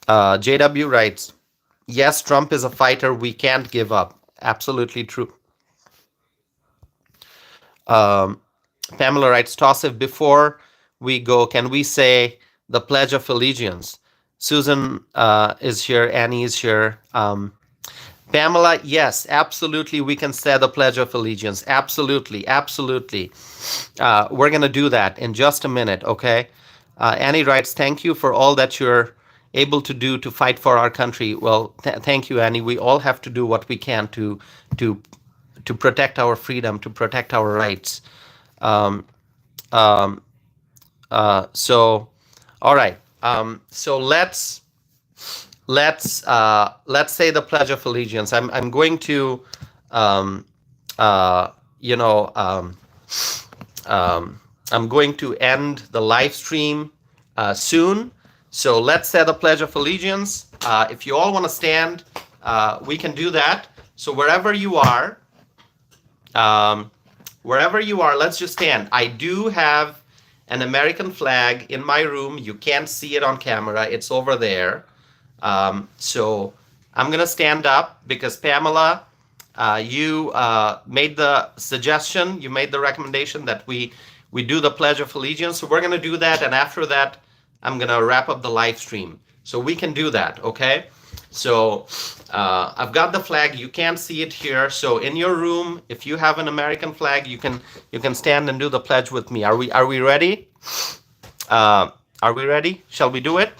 JW writes, yes, Trump is a fighter. We can't give up. Absolutely true. Pamela writes, Tausif, before we go, can we say the Pledge of Allegiance? Susan is here. Annie is here. Pamela, yes, absolutely. We can say the Pledge of Allegiance. Absolutely. Absolutely. We're going to do that in just a minute. Okay. Annie writes, thank you for all that you're able to do to fight for our country. Well, thank you, Annie. We all have to do what we can to protect our freedom, to protect our rights. So, all right. So let's say the Pledge of Allegiance. I'm going to I'm going to end the live stream soon. So let's say the Pledge of Allegiance. If you all want to stand, we can do that. So wherever you are, let's just stand. I do have an American flag in my room. You can't see it on camera. It's over there. So I'm going to stand up because Pamela, you made the suggestion, you made the recommendation that we do the Pledge of Allegiance. So we're going to do that. And after that, I'm going to wrap up the live stream. So we can do that, okay? So I've got the flag. You can't see it here. So in your room, if you have an American flag, you can stand and do the pledge with me. Are we ready? Are we ready? Shall we do it?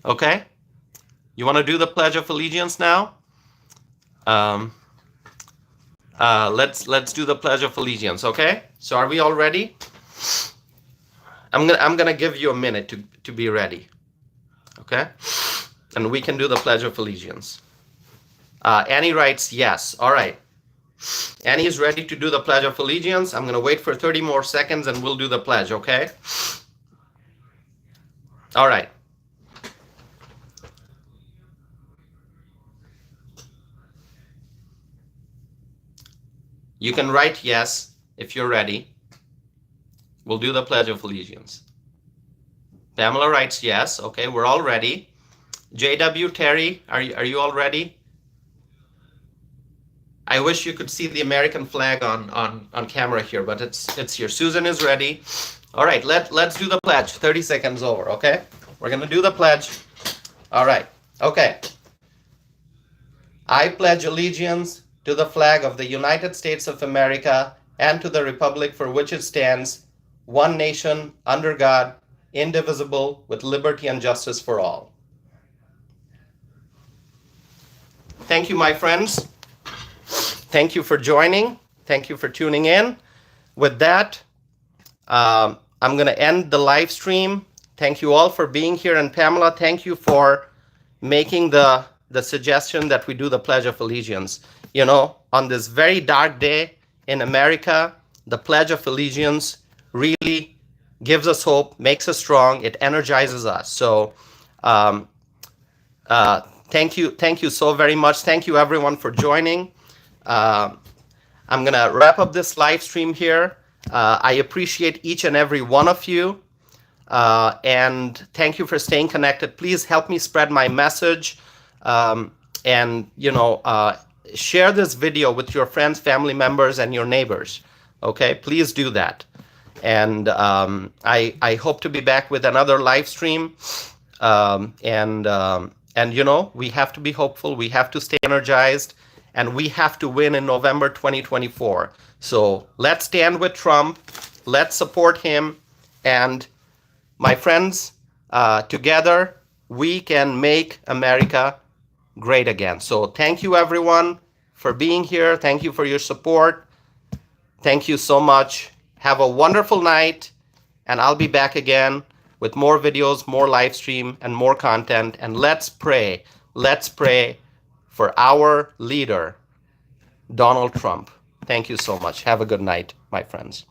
Okay. You want to do the Pledge of Allegiance now? Let's do the Pledge of Allegiance. Okay. So are we all ready? I'm gonna give you a minute to be ready. Okay. And we can do the Pledge of Allegiance. Annie writes, yes. All right. Annie is ready to do the Pledge of Allegiance. I'm going to wait for 30 more seconds and we'll do the pledge, okay? All right. You can write yes if you're ready. We'll do the Pledge of Allegiance. Pamela writes yes. Okay, we're all ready. JW, Terry, are you all ready? I wish you could see the American flag on camera here, but it's here. Susan is ready. All right, let's do the pledge. 30 seconds over, okay? We're going to do the pledge. All right, okay. I pledge allegiance to the flag of the United States of America and to the republic for which it stands, one nation, under God, indivisible, with liberty and justice for all. Thank you, my friends. Thank you for joining. Thank you for tuning in. With that, I'm going to end the live stream. Thank you all for being here. And Pamela, thank you for making the suggestion that we do the Pledge of Allegiance. You know, on this very dark day in America, the Pledge of Allegiance really gives us hope, makes us strong. It energizes us. So thank you so very much. Thank you, everyone, for joining. I'm going to wrap up this live stream here. I appreciate each and every one of you. And thank you for staying connected. Please help me spread my message, and share this video with your friends, family members, and your neighbors. Okay, please do that. And I hope to be back with another live stream. And we have to be hopeful. We have to stay energized, and we have to win in November 2024. So let's stand with Trump. Let's support him. And my friends, together we can make America great again. So thank you, everyone, for being here. Thank you for your support. Thank you so much. Have a wonderful night, and I'll be back again with more videos, more live stream, and more content. And let's pray. Let's pray for our leader, Donald Trump. Thank you so much. Have a good night, my friends.